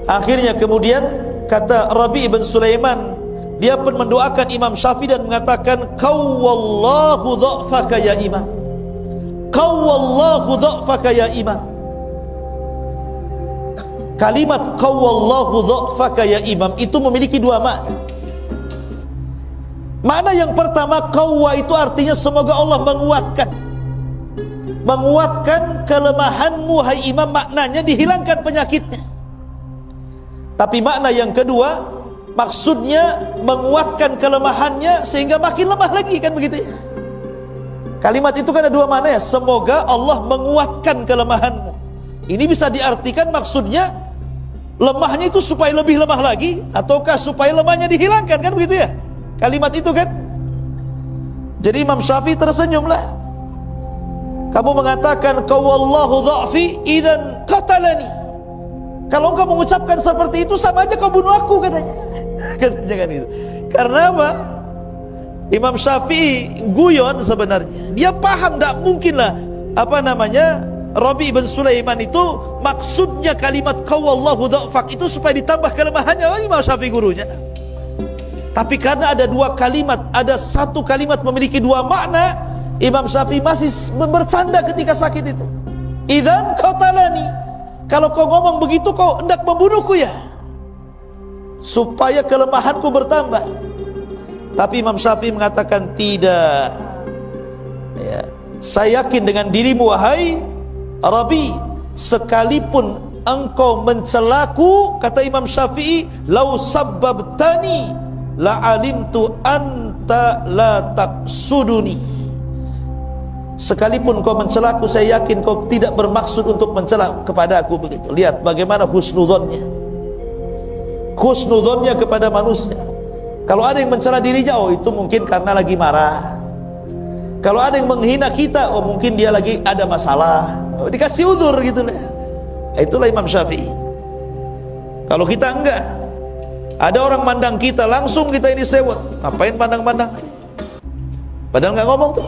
Akhirnya kemudian kata Rabi ibn Sulaiman, dia pun mendoakan Imam Syafi'i dan mengatakan, qawwallahu dha'faka ya imam, qawwallahu dha'faka ya imam. Kalimat qawwallahu dha'faka ya imam itu memiliki dua makna. Makna yang pertama, qawwa itu artinya semoga Allah menguatkan kelemahanmu hai imam, maknanya dihilangkan penyakitnya. Tapi makna yang kedua, maksudnya menguatkan kelemahannya sehingga makin lemah lagi, kan begitu ya. Kalimat itu kan ada dua makna ya, semoga Allah menguatkan kelemahanmu. Ini bisa diartikan maksudnya lemahnya itu supaya lebih lemah lagi, ataukah supaya lemahnya dihilangkan, kan begitu ya kalimat itu kan. Jadi Imam Syafi'i tersenyumlah. Kamu mengatakan qawallahu dha'fi idzan qatalani. Kalau engkau mengucapkan seperti itu sama aja kau bunuh aku, katanya. Katanya kan itu. Karena apa? Imam Syafi'i guyon sebenarnya. Dia paham tak mungkinlah Rabi bin Sulaiman itu maksudnya kalimat qawallahu dha'fak itu supaya ditambah kelemahannya. Imam Syafi'i gurunya. Tapi karena ada dua kalimat, ada satu kalimat memiliki dua makna, Imam Syafi'i masih bercanda ketika sakit itu. Idzan qatalani, kalau kau ngomong begitu kau hendak membunuhku ya, supaya kelemahanku bertambah. Tapi Imam Syafi'i mengatakan tidak ya, saya yakin dengan dirimu wahai Rabi, sekalipun engkau mencelaku, kata Imam Syafi'i, lau sabbabtani la alimtu anta la taqsuduni. Sekalipun kau mencelaku, saya yakin kau tidak bermaksud untuk mencela kepada aku. Begitu. Lihat bagaimana husnudzonnya kepada manusia. Kalau ada yang mencela dirinya, oh itu mungkin karena lagi marah. Kalau ada yang menghina kita, oh mungkin dia lagi ada masalah, oh, dikasih uzur gitu lah. Itulah Imam Syafi'i. Kalau kita enggak, ada orang mandang kita, langsung kita ini sewot. Ngapain pandang-pandang? Padahal nggak ngomong tuh,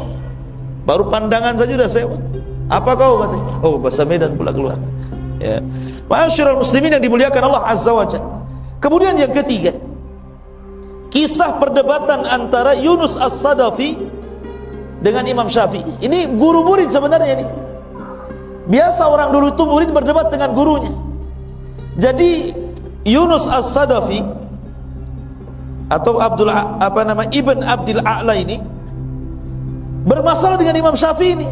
baru pandangan saja udah sewot. Apa kau, katanya? Oh, bahasa Medan pula keluar. Ya. Ma'asyiral muslimin yang dimuliakan Allah Azza wa Jalla. Kemudian yang ketiga, kisah perdebatan antara Yunus As-Sadafi dengan Imam Syafi'i. Ini guru murid sebenarnya ini. Biasa orang dulu itu murid berdebat dengan gurunya. Jadi Yunus As-Sadafi atau Ibn Abdil A'la ini bermasalah dengan Imam Syafi'i ini,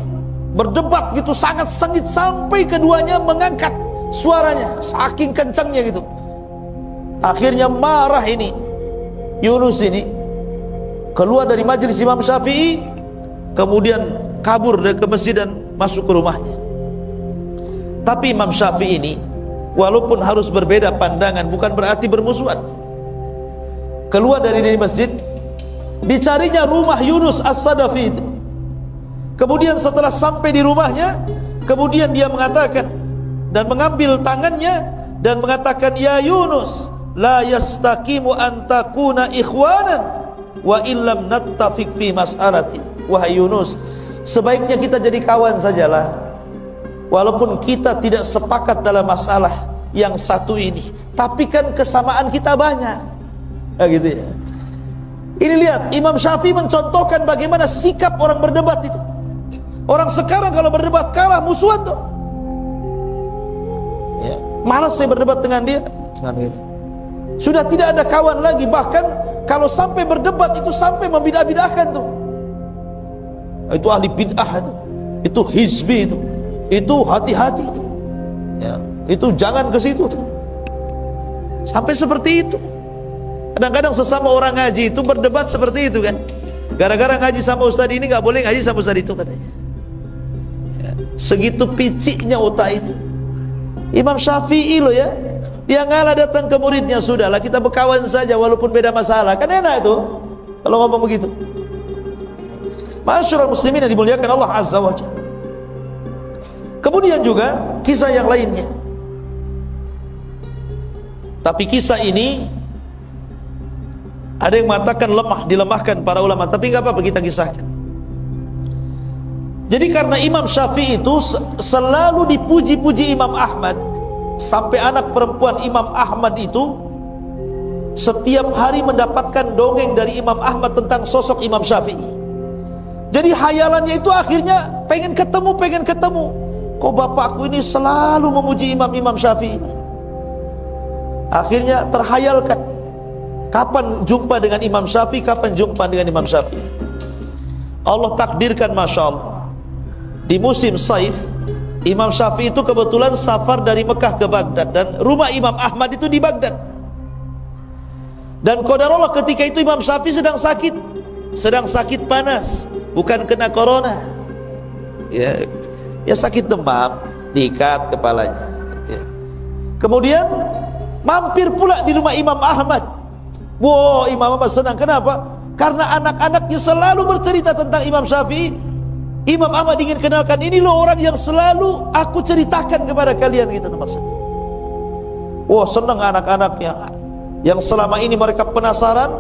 berdebat gitu sangat sengit sampai keduanya mengangkat suaranya saking kencangnya gitu. Akhirnya marah ini Yunus ini, keluar dari majelis Imam Syafi'i, kemudian kabur dari ke masjid dan masuk ke rumahnya. Tapi Imam Syafi'i ini walaupun harus berbeda pandangan, bukan berarti bermusuhan. Keluar dari masjid, dicarinya rumah Yunus As-Sadafi itu. Kemudian setelah sampai di rumahnya, kemudian dia mengatakan dan mengambil tangannya dan mengatakan, ya Yunus, la yastaqimu an takuna ikhwanan wa illam nattafiq fi mas'alatin. Wahai Yunus, sebaiknya kita jadi kawan sajalah, walaupun kita tidak sepakat dalam masalah yang satu ini, tapi kan kesamaan kita banyak. Nah, gitu ya. Ini lihat, Imam Syafi'i mencontohkan bagaimana sikap orang berdebat itu. Orang sekarang kalau berdebat kalah, musuhan tuh. Ya, malas saya berdebat dengan dia. Nah, gitu. Sudah tidak ada kawan lagi. Bahkan kalau sampai berdebat itu sampai membidah-bidahkan tuh. Itu ahli bid'ah itu hizbi itu hati-hati itu. Ya, itu jangan ke situ tuh. Sampai seperti itu. Kadang-kadang sesama orang ngaji itu berdebat seperti itu kan. Gara-gara ngaji sama ustaz ini nggak boleh ngaji sama ustaz itu katanya. Ya, segitu piciknya otak itu. Imam Syafi'i loh ya, dia ngalah datang ke muridnya, sudahlah kita berkawan saja walaupun beda masalah, kan enak itu kalau ngomong begitu. Ma'asyiral muslimin yang dimuliakan Allah Azza wa Jalla. Kemudian juga kisah yang lainnya. Tapi kisah ini ada yang mengatakan lemah, dilemahkan para ulama, tapi nggak apa-apa kita kisahkan. Jadi karena Imam Syafi'i itu selalu dipuji-puji Imam Ahmad, sampai anak perempuan Imam Ahmad itu setiap hari mendapatkan dongeng dari Imam Ahmad tentang sosok Imam Syafi'i. Jadi hayalannya itu akhirnya pengen ketemu. Kok bapakku ini selalu memuji Imam Syafi'i ini. Akhirnya terhayalkan Kapan jumpa dengan Imam Syafi'i, kapan jumpa dengan Imam Syafi'i. Allah takdirkan, Masya Allah, di musim Saif, Imam Syafi'i itu kebetulan safar dari Mekah ke Baghdad, dan rumah Imam Ahmad itu di Baghdad. Dan qadarullah ketika itu Imam Syafi'i sedang sakit panas, bukan kena corona. Ya sakit demam, diikat kepalanya. Kemudian mampir pula di rumah Imam Ahmad. Wow, Imam Ahmad senang. Kenapa? Karena anak-anaknya selalu bercerita tentang Imam Syafi'i. Imam Ahmad ingin kenalkan, ini loh orang yang selalu aku ceritakan kepada kalian, gitu maksudnya. Wow, senang anak-anaknya yang selama ini mereka penasaran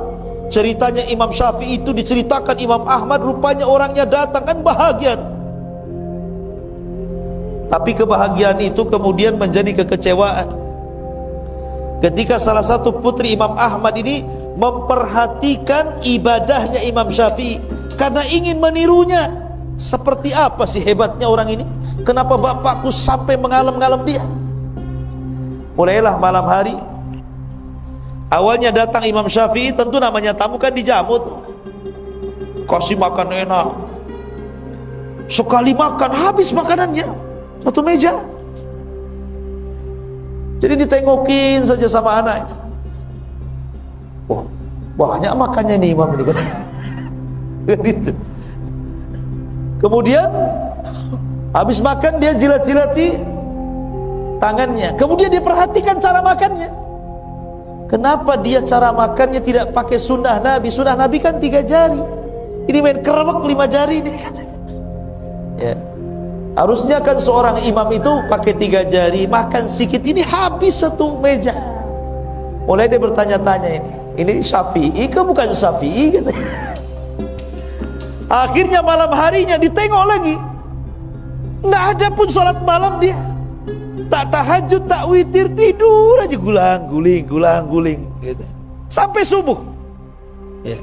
ceritanya Imam Syafi'i itu diceritakan Imam Ahmad, rupanya orangnya datang, kan bahagia. Tapi kebahagiaan itu kemudian menjadi kekecewaan ketika salah satu putri Imam Ahmad ini memperhatikan ibadahnya Imam Syafi'i karena ingin menirunya. Seperti apa sih hebatnya orang ini? Kenapa bapakku sampai mengalem-ngalem dia? Mulailah malam hari. Awalnya datang Imam Syafi'i, tentu namanya tamu kan dijamu, kasih makan enak. Sekali makan habis makanannya, satu meja. Jadi ditengokin saja sama anaknya. Wah, banyak makannya nih Imam ini, gitu. Kemudian habis makan dia jilat-jilati tangannya. Kemudian dia perhatikan cara makannya. Kenapa dia cara makannya tidak pakai sunnah Nabi? Sunnah Nabi kan 3 jari. Ini main kerewek 5 jari nih. Ya. Harusnya kan seorang imam itu pakai 3 jari, makan sedikit. Ini habis satu meja. Mulai dia bertanya-tanya, ini Syafi'i ke bukan Syafi'i, katanya. Akhirnya malam harinya ditengok lagi, nggak ada pun sholat malam dia. Tak tahajud, tak witir, tidur aja gulang-guling gitu. Sampai subuh. Ya.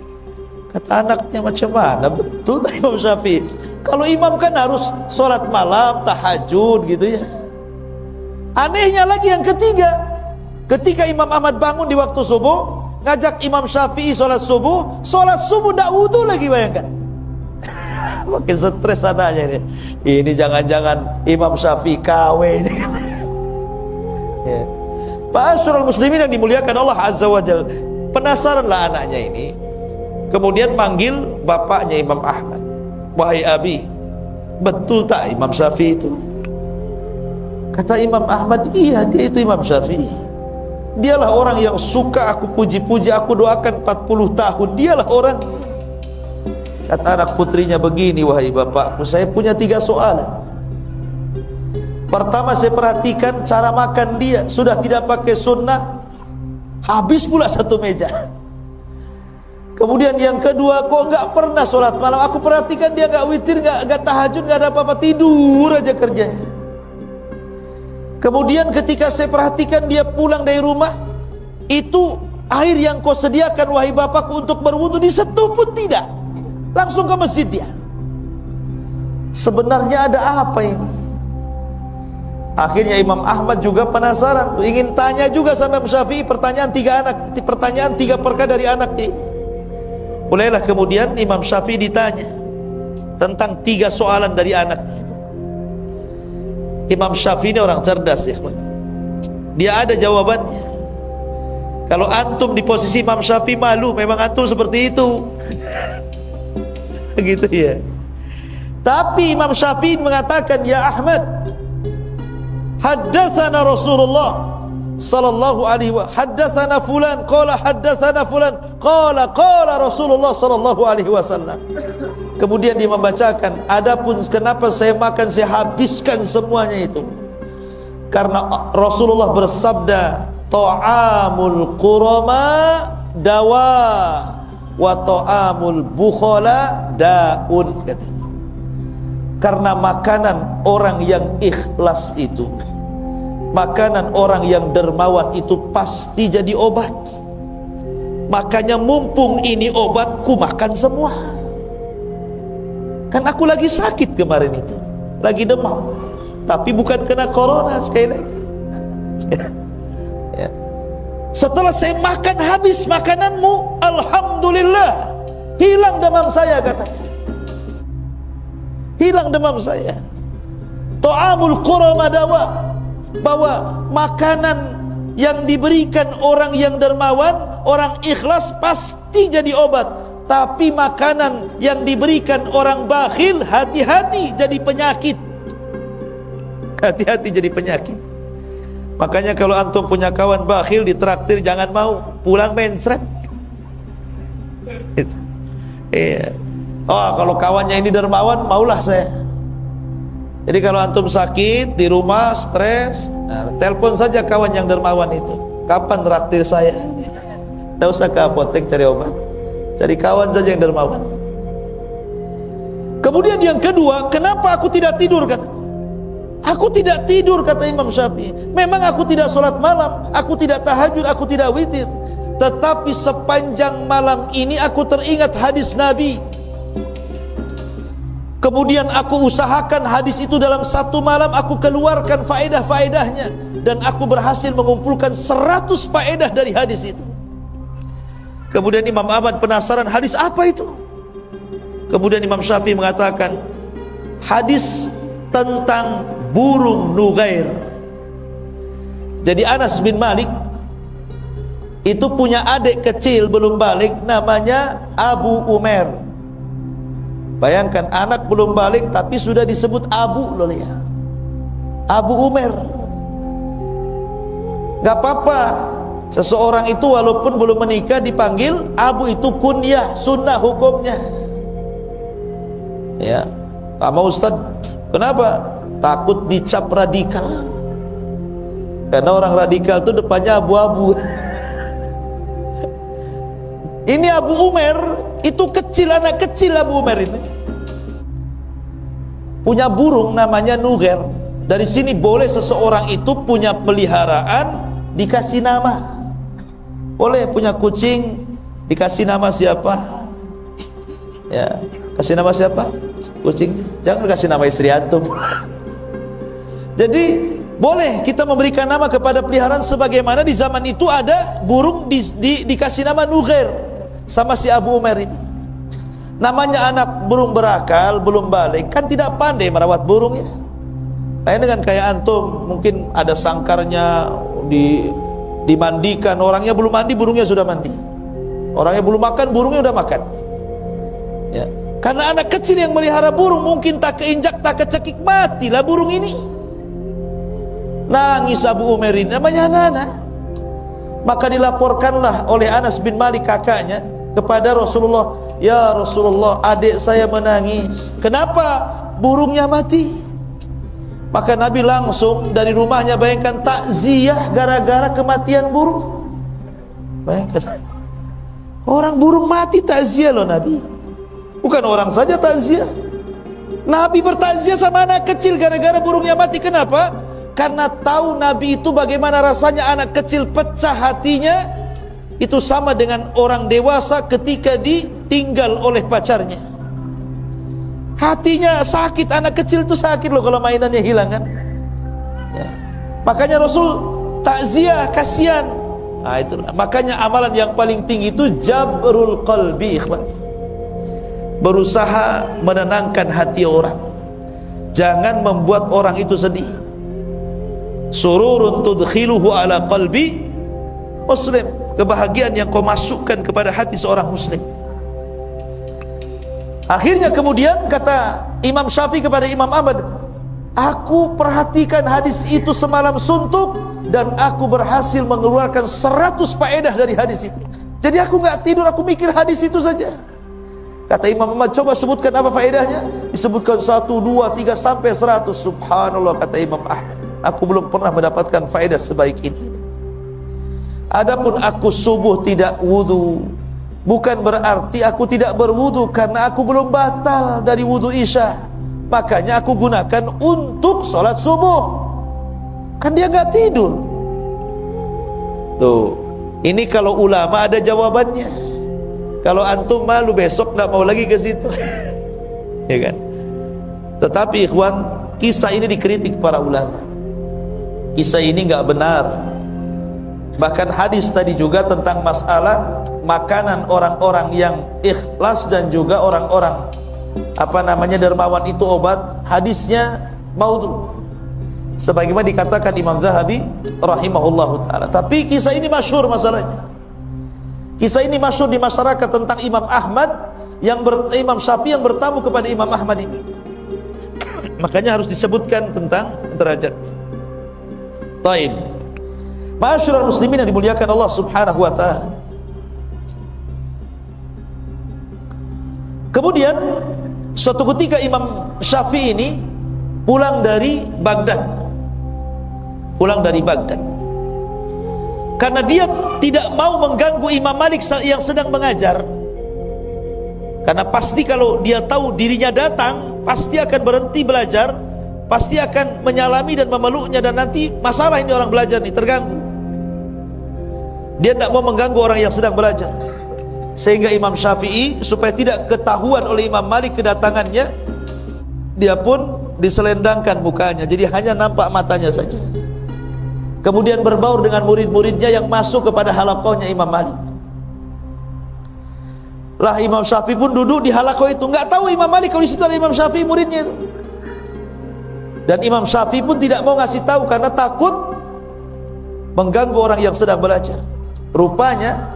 Kata anaknya, macam mana betul tak Imam Syafi'i? Kalau imam kan harus sholat malam, tahajud gitu ya. Anehnya lagi yang ketiga, ketika Imam Ahmad bangun di waktu subuh, ngajak Imam Syafi'i sholat subuh ndak wudu lagi, bayangkan. Makin stres anaknya ini. Ini jangan-jangan Imam Syafi'i KW ini. Ya. Ma'asyiral muslimin yang dimuliakan Allah Azza wa Jalla, penasaranlah anaknya ini. Kemudian manggil bapaknya Imam Ahmad. Wahai Abi, betul tak Imam Syafi'i itu? Kata Imam Ahmad, iya dia itu Imam Syafi'i. Dialah orang yang suka aku puji-puji, aku doakan 40 tahun. Dialah orang. Kata anak putrinya begini, wahai bapakku, saya punya 3 soalan. Pertama, saya perhatikan cara makan dia, sudah tidak pakai sunnah, habis pula satu meja. Kemudian yang kedua, kok nggak pernah sholat malam. Aku perhatikan dia nggak witir, nggak tahajud, nggak ada apa-apa, tidur aja kerjanya. Kemudian ketika saya perhatikan dia pulang dari rumah, itu air yang kau sediakan wahai bapakku untuk berwudu disentuh pun tidak, langsung ke masjid dia. Sebenarnya ada apa ini? Akhirnya Imam Ahmad juga penasaran, ingin tanya juga sama Imam Syafi'i pertanyaan 3 perkara dari anak dia. Mulailah kemudian Imam Syafi'i ditanya tentang 3 soalan dari anaknya itu. Imam Syafi'i ini orang cerdas ya, dia ada jawabannya. Kalau antum di posisi Imam Syafi'i malu, memang antum seperti itu. Gitu ya. Tapi Imam Syafi'i mengatakan, ya Ahmad, haddatsana Rasulullah sallallahu alaihi wa haddatsana fulan qala haddatsana fulan qala Rasulullah sallallahu alaihi wasallam. Kemudian dia membacakan, adapun kenapa saya makan, saya habiskan semuanya itu karena Rasulullah bersabda, ta'amul qurama dawa wa ta'amul bukhala daun, katanya. Karena makanan orang yang ikhlas itu, makanan orang yang dermawan itu pasti jadi obat. Makanya mumpung ini obat, ku makan semua. Kan aku lagi sakit kemarin itu, lagi demam, tapi bukan kena corona, sekali lagi. Ya. Setelah saya makan habis makananmu, alhamdulillah, hilang demam saya, katanya. Hilang demam saya. Ta'amul qura madawa, bahwa makanan yang diberikan orang yang dermawan, orang ikhlas, pasti jadi obat. Tapi makanan yang diberikan orang bakhil, hati-hati jadi penyakit. Hati-hati jadi penyakit. Makanya kalau antum punya kawan bakhil ditraktir, jangan mau, pulang mencret. Iya. Oh, kalau kawannya ini dermawan, maulah saya. Jadi kalau antum sakit di rumah, stres, nah, telepon saja kawan yang dermawan itu. Kapan traktir saya? Tidak usah ke apotek cari obat, cari kawan saja yang dermawan. Kemudian yang kedua, kenapa aku tidak tidur, kata? Aku tidak tidur, kata Imam Syafi'i. Memang aku tidak sholat malam, aku tidak tahajud, aku tidak witir, tetapi sepanjang malam ini aku teringat hadis Nabi. Kemudian aku usahakan hadis itu dalam satu malam aku keluarkan faedah-faedahnya, dan aku berhasil mengumpulkan 100 faedah dari hadis itu. Kemudian Imam Ahmad penasaran, hadis apa itu? Kemudian Imam Syafi'i mengatakan, hadis tentang burung Nughair. Jadi Anas bin Malik itu punya adik kecil belum balik, namanya Abu Umair. Bayangkan, anak belum balik tapi sudah disebut Abu loh ya, Abu Umair. Gak apa-apa, seseorang itu walaupun belum menikah dipanggil Abu, itu kunyah, sunnah hukumnya. Ya, Pak Ustaz, kenapa? Takut dicap radikal. Karena orang radikal itu depannya abu-abu. Ini Abu Umair, itu kecil, anak kecil Abu Umair ini punya burung namanya Nughair. Dari sini boleh seseorang itu punya peliharaan dikasih nama. Boleh punya kucing dikasih nama siapa? Ya, kasih nama siapa? Kucing. Jangan kasih nama istri antum. Jadi boleh kita memberikan nama kepada peliharaan, sebagaimana di zaman itu ada burung dikasih nama Nughair sama si Abu Umair ini. Namanya anak burung berakal, belum balik, kan tidak pandai merawat burungnya. Lain dengan kayak antum, mungkin ada sangkarnya, dimandikan, orangnya belum mandi, burungnya sudah mandi. Orangnya belum makan, burungnya udah makan. Ya, karena anak kecil yang melihara burung mungkin tak keinjak, tak kecekik, matilah burung ini. Nangis Abu Umair ini, namanya anak-anak. Maka dilaporkanlah oleh Anas bin Malik kakaknya kepada Rasulullah, ya Rasulullah, adik saya menangis. Kenapa? Burungnya mati. Maka Nabi langsung dari rumahnya, bayangkan, takziah gara-gara kematian burung. Bayangkan, orang burung mati takziah loh Nabi. Bukan orang saja takziah, Nabi bertakziah sama anak kecil gara-gara burungnya mati. Kenapa? Karena tahu Nabi itu bagaimana rasanya anak kecil pecah hatinya. Itu sama dengan orang dewasa ketika ditinggal oleh pacarnya. Hatinya sakit, anak kecil itu sakit loh kalau mainannya hilang kan. Ya. Makanya Rasul takziah, kasihan. Nah, itulah. Makanya amalan yang paling tinggi itu jabrul qalbi, ikhwan. Berusaha menenangkan hati orang. Jangan membuat orang itu sedih. Sururun tudkhiluhu ala qalbi muslim, kebahagiaan yang kau masukkan kepada hati seorang muslim. Akhirnya kemudian kata Imam Syafi'i kepada Imam Ahmad, aku perhatikan hadis itu semalam suntuk, dan aku berhasil mengeluarkan 100 faedah dari hadis itu. Jadi aku gak tidur, aku mikir hadis itu saja. Kata Imam Ahmad, coba sebutkan apa faedahnya. Disebutkan 1, 2, 3 sampai 100. Subhanallah, kata Imam Ahmad, aku belum pernah mendapatkan faedah sebaik ini. Adapun aku subuh tidak wudu, bukan berarti aku tidak berwudu, karena aku belum batal dari wudu isya. Makanya aku gunakan untuk sholat subuh. Kan dia gak tidur. Tuh, ini kalau ulama ada jawabannya. Kalau antum malu besok gak mau lagi ke situ. Ya kan? Tetapi ikhwan, kisah ini dikritik para ulama. Kisah ini gak benar. Bahkan hadis tadi juga tentang masalah makanan orang-orang yang ikhlas dan juga orang-orang dermawan itu obat, hadisnya maudhu sebagaimana dikatakan Imam Zahabi rahimahullahu taala. Tapi kisah ini masyhur masalahnya. Kisah ini masyhur di masyarakat tentang Imam Ahmad Imam Syafi'i yang bertamu kepada Imam Ahmad ini. Makanya harus disebutkan tentang derajat. Taib. Ma'asyiral muslimin yang dimuliakan Allah Subhanahu wa taala. Kemudian suatu ketika Imam Syafi'i ini pulang dari Baghdad. Karena dia tidak mau mengganggu Imam Malik yang sedang mengajar. Karena pasti kalau dia tahu dirinya datang, pasti akan berhenti belajar, pasti akan menyalami dan memeluknya, dan nanti masalah ini orang belajar nih terganggu. Dia tidak mau mengganggu orang yang sedang belajar. Sehingga Imam Syafi'i supaya tidak ketahuan oleh Imam Malik kedatangannya, dia pun diselendangkan mukanya, jadi hanya nampak matanya saja. Kemudian berbaur dengan murid-muridnya yang masuk kepada halaqahnya Imam Malik. Lah Imam Syafi'i pun duduk di halaqah itu, nggak tahu Imam Malik kalau di situ ada Imam Syafi'i muridnya itu. Dan Imam Syafi'i pun tidak mau ngasih tahu karena takut mengganggu orang yang sedang belajar. Rupanya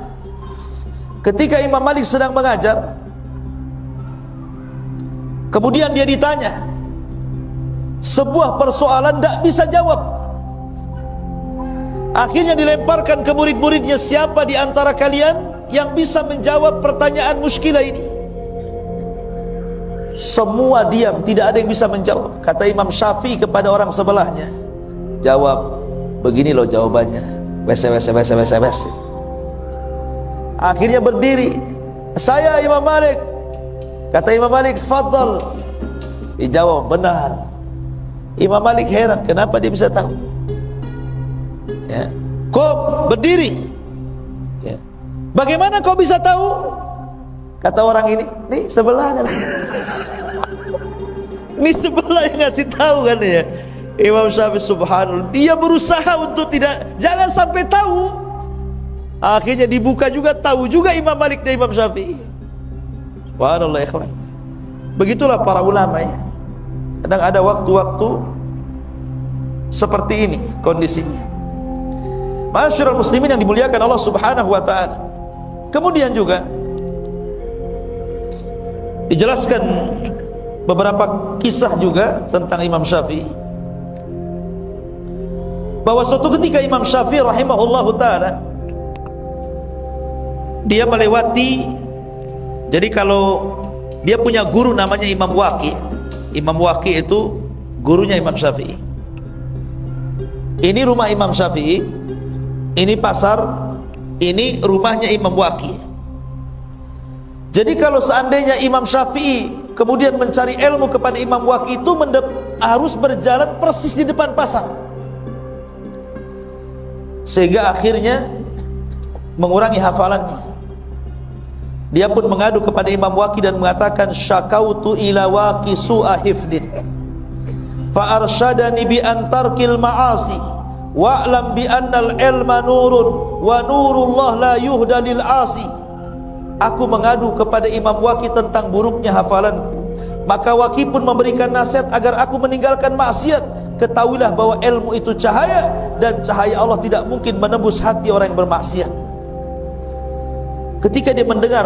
ketika Imam Malik sedang mengajar, kemudian dia ditanya sebuah persoalan, tidak bisa jawab. Akhirnya dilemparkan ke murid-muridnya, siapa di antara kalian yang bisa menjawab pertanyaan muskilah ini? Semua diam, tidak ada yang bisa menjawab. Kata Imam Syafi'i kepada orang sebelahnya, jawab, begini loh jawabannya. Wes. Akhirnya berdiri, saya Imam Malik. Kata Imam Malik, fadhal. Dijawab, benar. Imam Malik heran, kenapa dia bisa tahu? Ya. Kok berdiri? Ya. Bagaimana kau bisa tahu? Kata orang ini, nih sebelahnya. Ini sebelah yang ngasih tahu kan ya. Imam Syafi'i subhanallah, dia berusaha untuk jangan sampai tahu. Akhirnya dibuka juga, tahu juga Imam Malik dan Imam Syafi'i. Subhanallah ikhwan. Begitulah para ulama ya. Kadang ada waktu-waktu seperti ini kondisinya. Ma'asyiral muslimin yang dimuliakan Allah Subhanahu wa taala. Kemudian juga dijelaskan beberapa kisah juga tentang Imam Syafi'i, bahwa suatu ketika Imam Syafi'i rahimahullahu taala dia melewati, jadi kalau dia punya guru namanya Imam Waqi. Imam Waqi itu gurunya Imam Syafi'i. Ini rumah Imam Syafi'i, ini pasar, ini rumahnya Imam Waqi. Jadi kalau seandainya Imam Syafi'i kemudian mencari ilmu kepada Imam Waqi itu harus berjalan persis di depan pasar, sehingga akhirnya mengurangi hafalannya. Dia pun mengadu kepada Imam Waqi dan mengatakan, syakautu ila Waqi su'a hifdin fa arsyadani bi antarkil ma'asi wa'lam bi annal ilma nurun wa nurullah la yuhda lil asi. Aku mengadu kepada Imam Waqi tentang buruknya hafalanku, maka Waqi pun memberikan nasihat agar aku meninggalkan maksiat. Ketahuilah bahwa ilmu itu cahaya, dan cahaya Allah tidak mungkin menembus hati orang yang bermaksiat. Ketika dia mendengar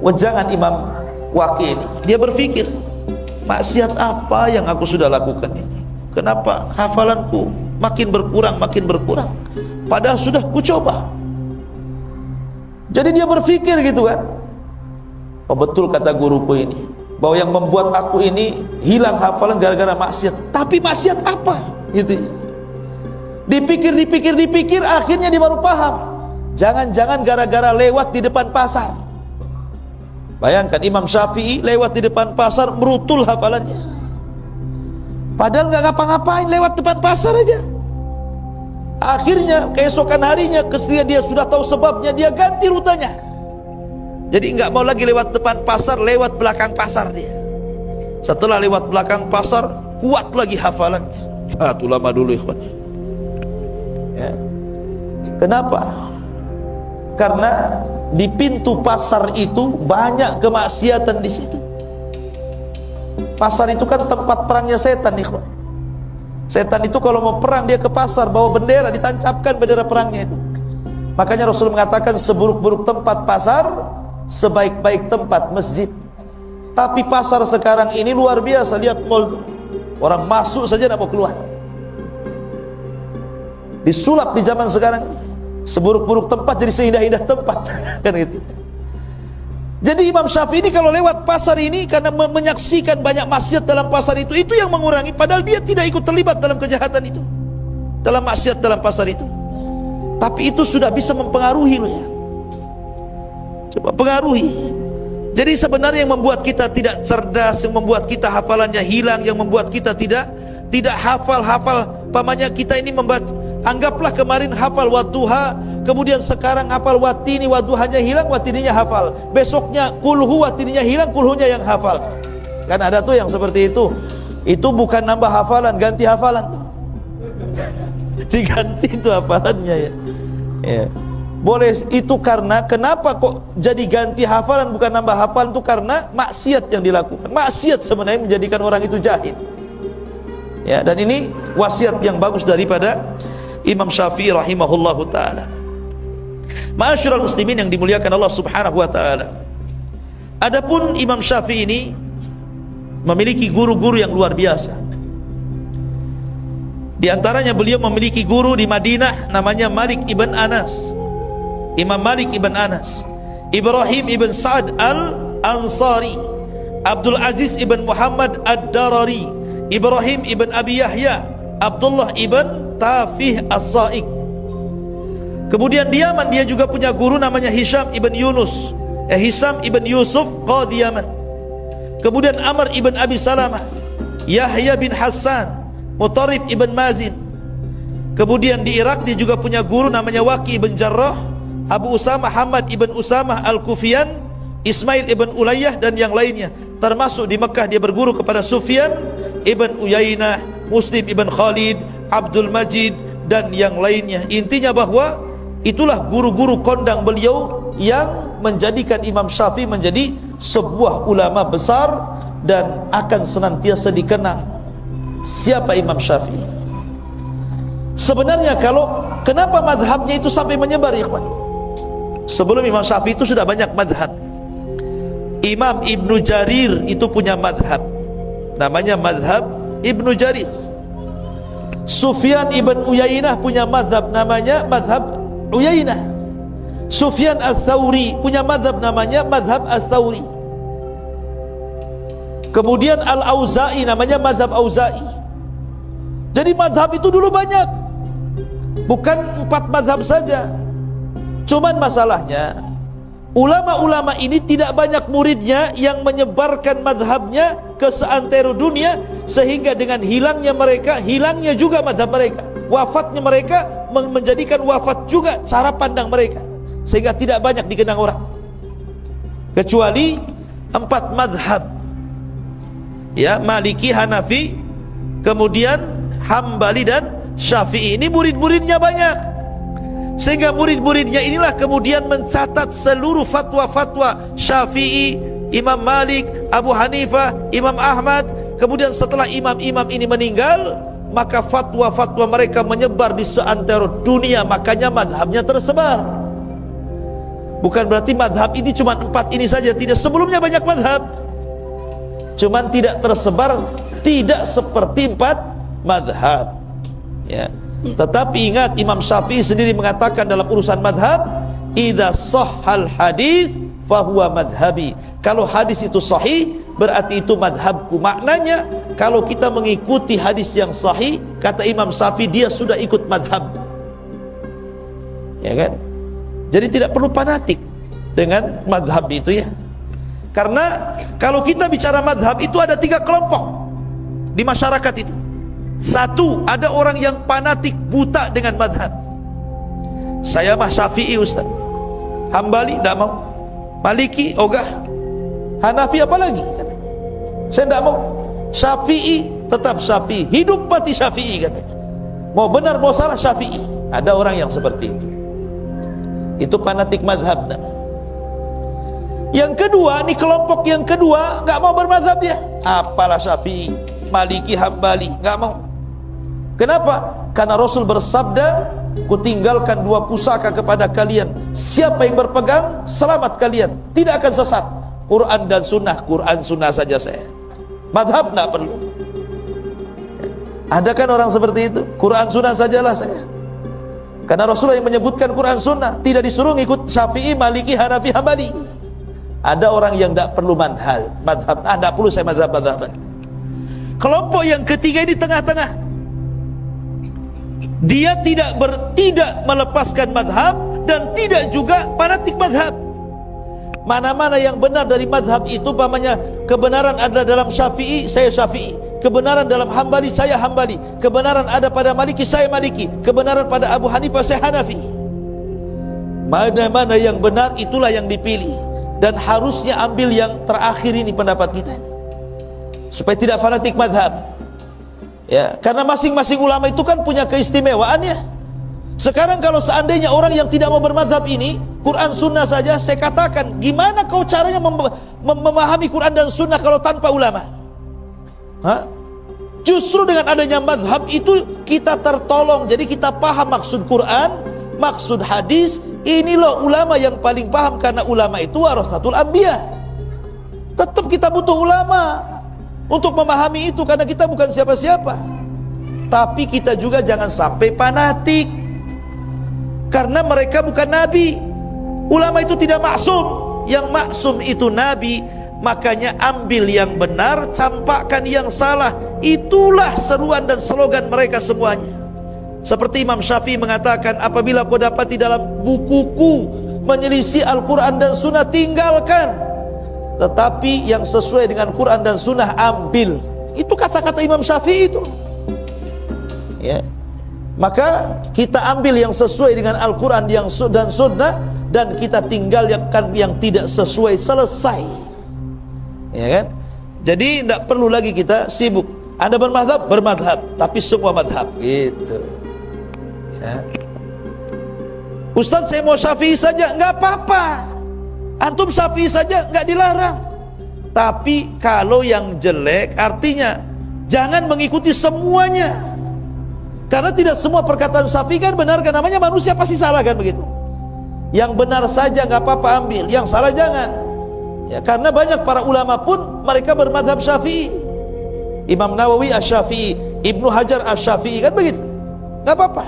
wejangan Imam Waqi ini, dia berpikir, maksiat apa yang aku sudah lakukan ini? Kenapa hafalanku makin berkurang, padahal sudah kucoba. Jadi dia berpikir gitu kan, oh betul kata guruku ini, bahwa yang membuat aku ini hilang hafalan gara-gara maksiat. Tapi maksiat apa? Gitu. Dipikir, akhirnya dia baru paham. Jangan-jangan gara-gara lewat di depan pasar. Bayangkan Imam Syafi'i lewat di depan pasar, merutul hafalannya. Padahal nggak ngapa-ngapain, lewat depan pasar aja. Akhirnya keesokan harinya, ketika dia sudah tahu sebabnya, dia ganti rutenya. Jadi nggak mau lagi lewat depan pasar, lewat belakang pasar dia. Setelah lewat belakang pasar, kuat lagi hafalannya. Itu lama dulu ikhwan. Ya. Kenapa? Karena di pintu pasar itu banyak kemaksiatan di situ. Pasar itu kan tempat perangnya setan, ikhwan. Setan itu kalau mau perang dia ke pasar bawa bendera, ditancapkan bendera perangnya itu. Makanya Rasul mengatakan seburuk-buruk tempat pasar, sebaik-baik tempat masjid. Tapi pasar sekarang ini luar biasa, lihat mall tuh. Orang masuk saja tidak mau keluar. Disulap di zaman sekarang ini. Seburuk-buruk tempat jadi seindah-indah tempat. Kan gitu. Jadi Imam Syafi'i ini kalau lewat pasar ini, karena menyaksikan banyak maksiat dalam pasar itu yang mengurangi, padahal dia tidak ikut terlibat dalam kejahatan itu, dalam maksiat dalam pasar itu. Tapi itu sudah bisa mempengaruhi loh ya. Coba pengaruhi. Jadi sebenarnya yang membuat kita tidak cerdas, yang membuat kita hafalannya hilang, yang membuat kita tidak hafal, pamannya kita ini membaca. Anggaplah kemarin hafal wadduha, kemudian sekarang hafal watini, wadduhanya hilang, watininya hafal. Besoknya kulhu, watininya hilang, kulhunya yang hafal. Kan ada tuh yang seperti itu. Itu bukan nambah hafalan, ganti hafalan tuh. Diganti itu hafalannya ya. Ya. Boleh itu karena kenapa kok jadi ganti hafalan bukan nambah hafalan, itu karena maksiat yang dilakukan. Maksiat sebenarnya menjadikan orang itu jahil. Ya, dan ini wasiat yang bagus daripada Imam Syafi'i rahimahullahu ta'ala. Ma'asyiral muslimin yang dimuliakan Allah subhanahu wa ta'ala. Adapun Imam Syafi'i ini memiliki guru-guru yang luar biasa. Di antaranya beliau memiliki guru di Madinah namanya Malik ibn Anas. Imam Malik ibn Anas, Ibrahim ibn Sa'ad al-Ansari, Abdul Aziz ibn Muhammad ad-Darari, Ibrahim ibn Abi Yahya, Abdullah ibn Tafih as-Sa'ik. Kemudian di Yaman dia juga punya guru namanya Hisham ibn Yusuf qadhi Yaman. Kemudian Amr ibn Abi Salamah, Yahya bin Hassan, Mutarrif ibn Mazin. Kemudian di Irak dia juga punya guru namanya Waqi ibn Jarrah, Abu Usamah Hamad ibn Usamah al-Kufiyan, Ismail ibn Ulayyah dan yang lainnya. Termasuk di Mekah dia berguru kepada Sufyan ibn Uyainah, Muslim ibn Khalid, Abdul Majid dan yang lainnya. Intinya bahwa itulah guru-guru kondang beliau yang menjadikan Imam Syafi'i menjadi sebuah ulama besar dan akan senantiasa dikenang siapa Imam Syafi'i. Sebenarnya kenapa madhabnya itu sampai menyebar, ikhwan? Sebelum Imam Syafi'i itu sudah banyak madhab. Imam Ibnu Jarir itu punya madhab, namanya madhab Ibnu Jarir. Sufyan ibn Uyainah punya madhab, namanya madhab Uyainah. Sufyan al-Thawri punya madhab, namanya madhab al-Thawri. Kemudian Al-Auza'i namanya madhab Auza'i. Jadi madhab itu dulu banyak, bukan 4 madhab saja. Cuman masalahnya ulama-ulama ini tidak banyak muridnya yang menyebarkan madhabnya ke seantero dunia, sehingga dengan hilangnya mereka, hilangnya juga madhab mereka. Wafatnya mereka menjadikan wafat juga cara pandang mereka, sehingga tidak banyak dikenang orang, kecuali 4 madhab ya, Maliki, Hanafi, kemudian Hambali dan Syafi'i. Ini murid-muridnya banyak, sehingga murid-muridnya inilah kemudian mencatat seluruh fatwa-fatwa Syafi'i, Imam Malik, Abu Hanifah, Imam Ahmad. Kemudian setelah imam-imam ini meninggal, maka fatwa-fatwa mereka menyebar di seantero dunia. Makanya madhabnya tersebar. Bukan berarti madhab ini cuma 4 ini saja, tidak. Sebelumnya banyak madhab, cuman tidak tersebar, tidak seperti 4 madhab ya. Tetapi ingat, Imam Syafi'i sendiri mengatakan dalam urusan madhab, idza sahhal hadis fahuwa madhabi. Kalau hadis itu sahih, berarti itu madhabku. Maknanya kalau kita mengikuti hadis yang sahih, kata Imam Syafi'i, dia sudah ikut madhab, ya kan? Jadi tidak perlu fanatik dengan madhab itu ya. Karena kalau kita bicara madhab itu ada 3 kelompok di masyarakat itu. 1, ada orang yang fanatik buta dengan madhab. Saya mah Syafi'i Ustaz, Hambali tidak mau, Maliki ogah, Hanafi apalagi katanya, saya tidak mau. Syafi'i tetap Syafi'i, hidup mati Syafi'i katanya. Mau benar mau salah Syafi'i. Ada orang yang seperti itu. Itu fanatik madhab. Yang kedua, nih kelompok yang kedua nggak mau bermadhab dia. Apalah Syafi'i, Maliki, Hambali, nggak mau. Kenapa? Karena Rasul bersabda, kutinggalkan dua pusaka kepada kalian. Siapa yang berpegang, selamat kalian, tidak akan sesat. Quran dan sunnah. Quran sunnah saja saya. Madhab nggak perlu. Ada kan orang seperti itu? Quran sunnah sajalah saya. Karena Rasulullah yang menyebutkan Quran sunnah, tidak disuruh ngikut Syafi'i, Maliki, Hanafi, Hambali. Ada orang yang tidak perlu madhab. Tidak perlu saya madhab. Kelompok yang ketiga ini tengah-tengah. Dia tidak melepaskan madhab dan tidak juga fanatik madhab. Mana-mana yang benar dari madhab itu, umpamanya kebenaran ada dalam Syafi'i, saya Syafi'i. Kebenaran dalam Hambali, saya Hambali. Kebenaran ada pada Maliki, saya Maliki. Kebenaran pada Abu Hanifah, saya Hanafi. Mana-mana yang benar, itulah yang dipilih. Dan harusnya ambil yang terakhir ini pendapat kita, supaya tidak fanatik madhab. Ya, karena masing-masing ulama itu kan punya keistimewaannya. Sekarang kalau seandainya orang yang tidak mau bermadhab ini, Quran sunnah saja, saya katakan, gimana kau caranya memahami Quran dan sunnah kalau tanpa ulama? Justru dengan adanya madhab itu kita tertolong. Jadi kita paham maksud Quran, maksud hadis. Ini loh ulama yang paling paham, karena ulama itu warasatul anbiya. Tetap kita butuh ulama untuk memahami itu, karena kita bukan siapa-siapa. Tapi kita juga jangan sampai fanatik, karena mereka bukan nabi. Ulama itu tidak maksum. Yang maksum itu nabi. Makanya ambil yang benar, campakkan yang salah. Itulah seruan dan slogan mereka semuanya. Seperti Imam Syafi'i mengatakan, apabila kau dapati dalam bukuku menyelisih Al-Quran dan Sunnah, tinggalkan. Tetapi yang sesuai dengan Quran dan Sunnah, ambil. Itu kata-kata Imam Syafi'i itu. Ya. Maka kita ambil yang sesuai dengan Al-Quran dan Sunnah, dan kita tinggalkan yang tidak sesuai, selesai. Ya kan? Jadi tidak perlu lagi kita sibuk. Anda bermadhab, tapi semua madhab gitu. Ya. Ustaz, saya mau Syafi'i saja, nggak apa-apa. Antum Syafi'i saja, nggak dilarang. Tapi kalau yang jelek, artinya jangan mengikuti semuanya. Karena tidak semua perkataan Syafi'i kan benar, kan namanya manusia pasti salah kan begitu. Yang benar saja nggak apa-apa ambil, yang salah jangan. Ya, karena banyak para ulama pun mereka bermadhab Syafi'i. Imam Nawawi Asy-Syafi'i, Ibnu Hajar Asy-Syafi'i, kan begitu. Nggak apa-apa.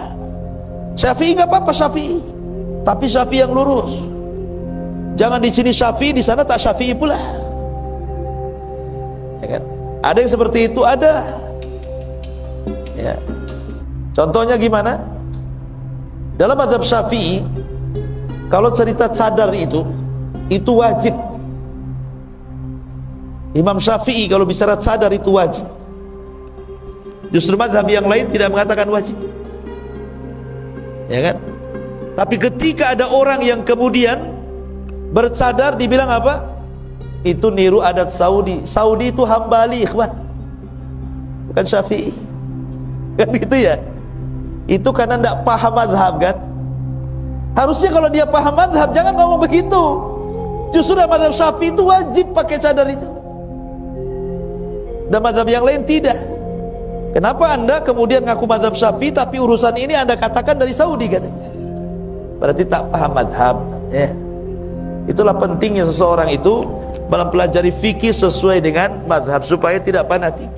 Syafi'i nggak apa-apa, Syafi'i. Tapi Syafi'i yang lurus. Jangan di sini Syafi'i, di sana tak Syafi'i pula. Ya kan? Ada yang seperti itu, ada. Ya. Contohnya gimana? Dalam mazhab Syafi'i, kalau cerita cadar itu wajib. Imam Syafi'i kalau bicara cadar itu wajib. Justru mazhab yang lain tidak mengatakan wajib. Ya kan? Tapi ketika ada orang yang kemudian bercadar, dibilang apa? Itu niru adat Saudi. Saudi itu Hambali, ikhwan, bukan Syafi'i. Kan gitu ya? Itu karena tidak paham mazhab kan? Harusnya kalau dia paham mazhab jangan ngomong begitu. Justru dalam mazhab Syafi'i itu wajib pakai cadar itu. Dan mazhab yang lain tidak. Kenapa Anda kemudian ngaku mazhab Syafi'i tapi urusan ini Anda katakan dari Saudi katanya? Berarti tak paham mazhab. Ya. Itulah pentingnya seseorang itu mempelajari fikih sesuai dengan mazhab supaya tidak fanatik.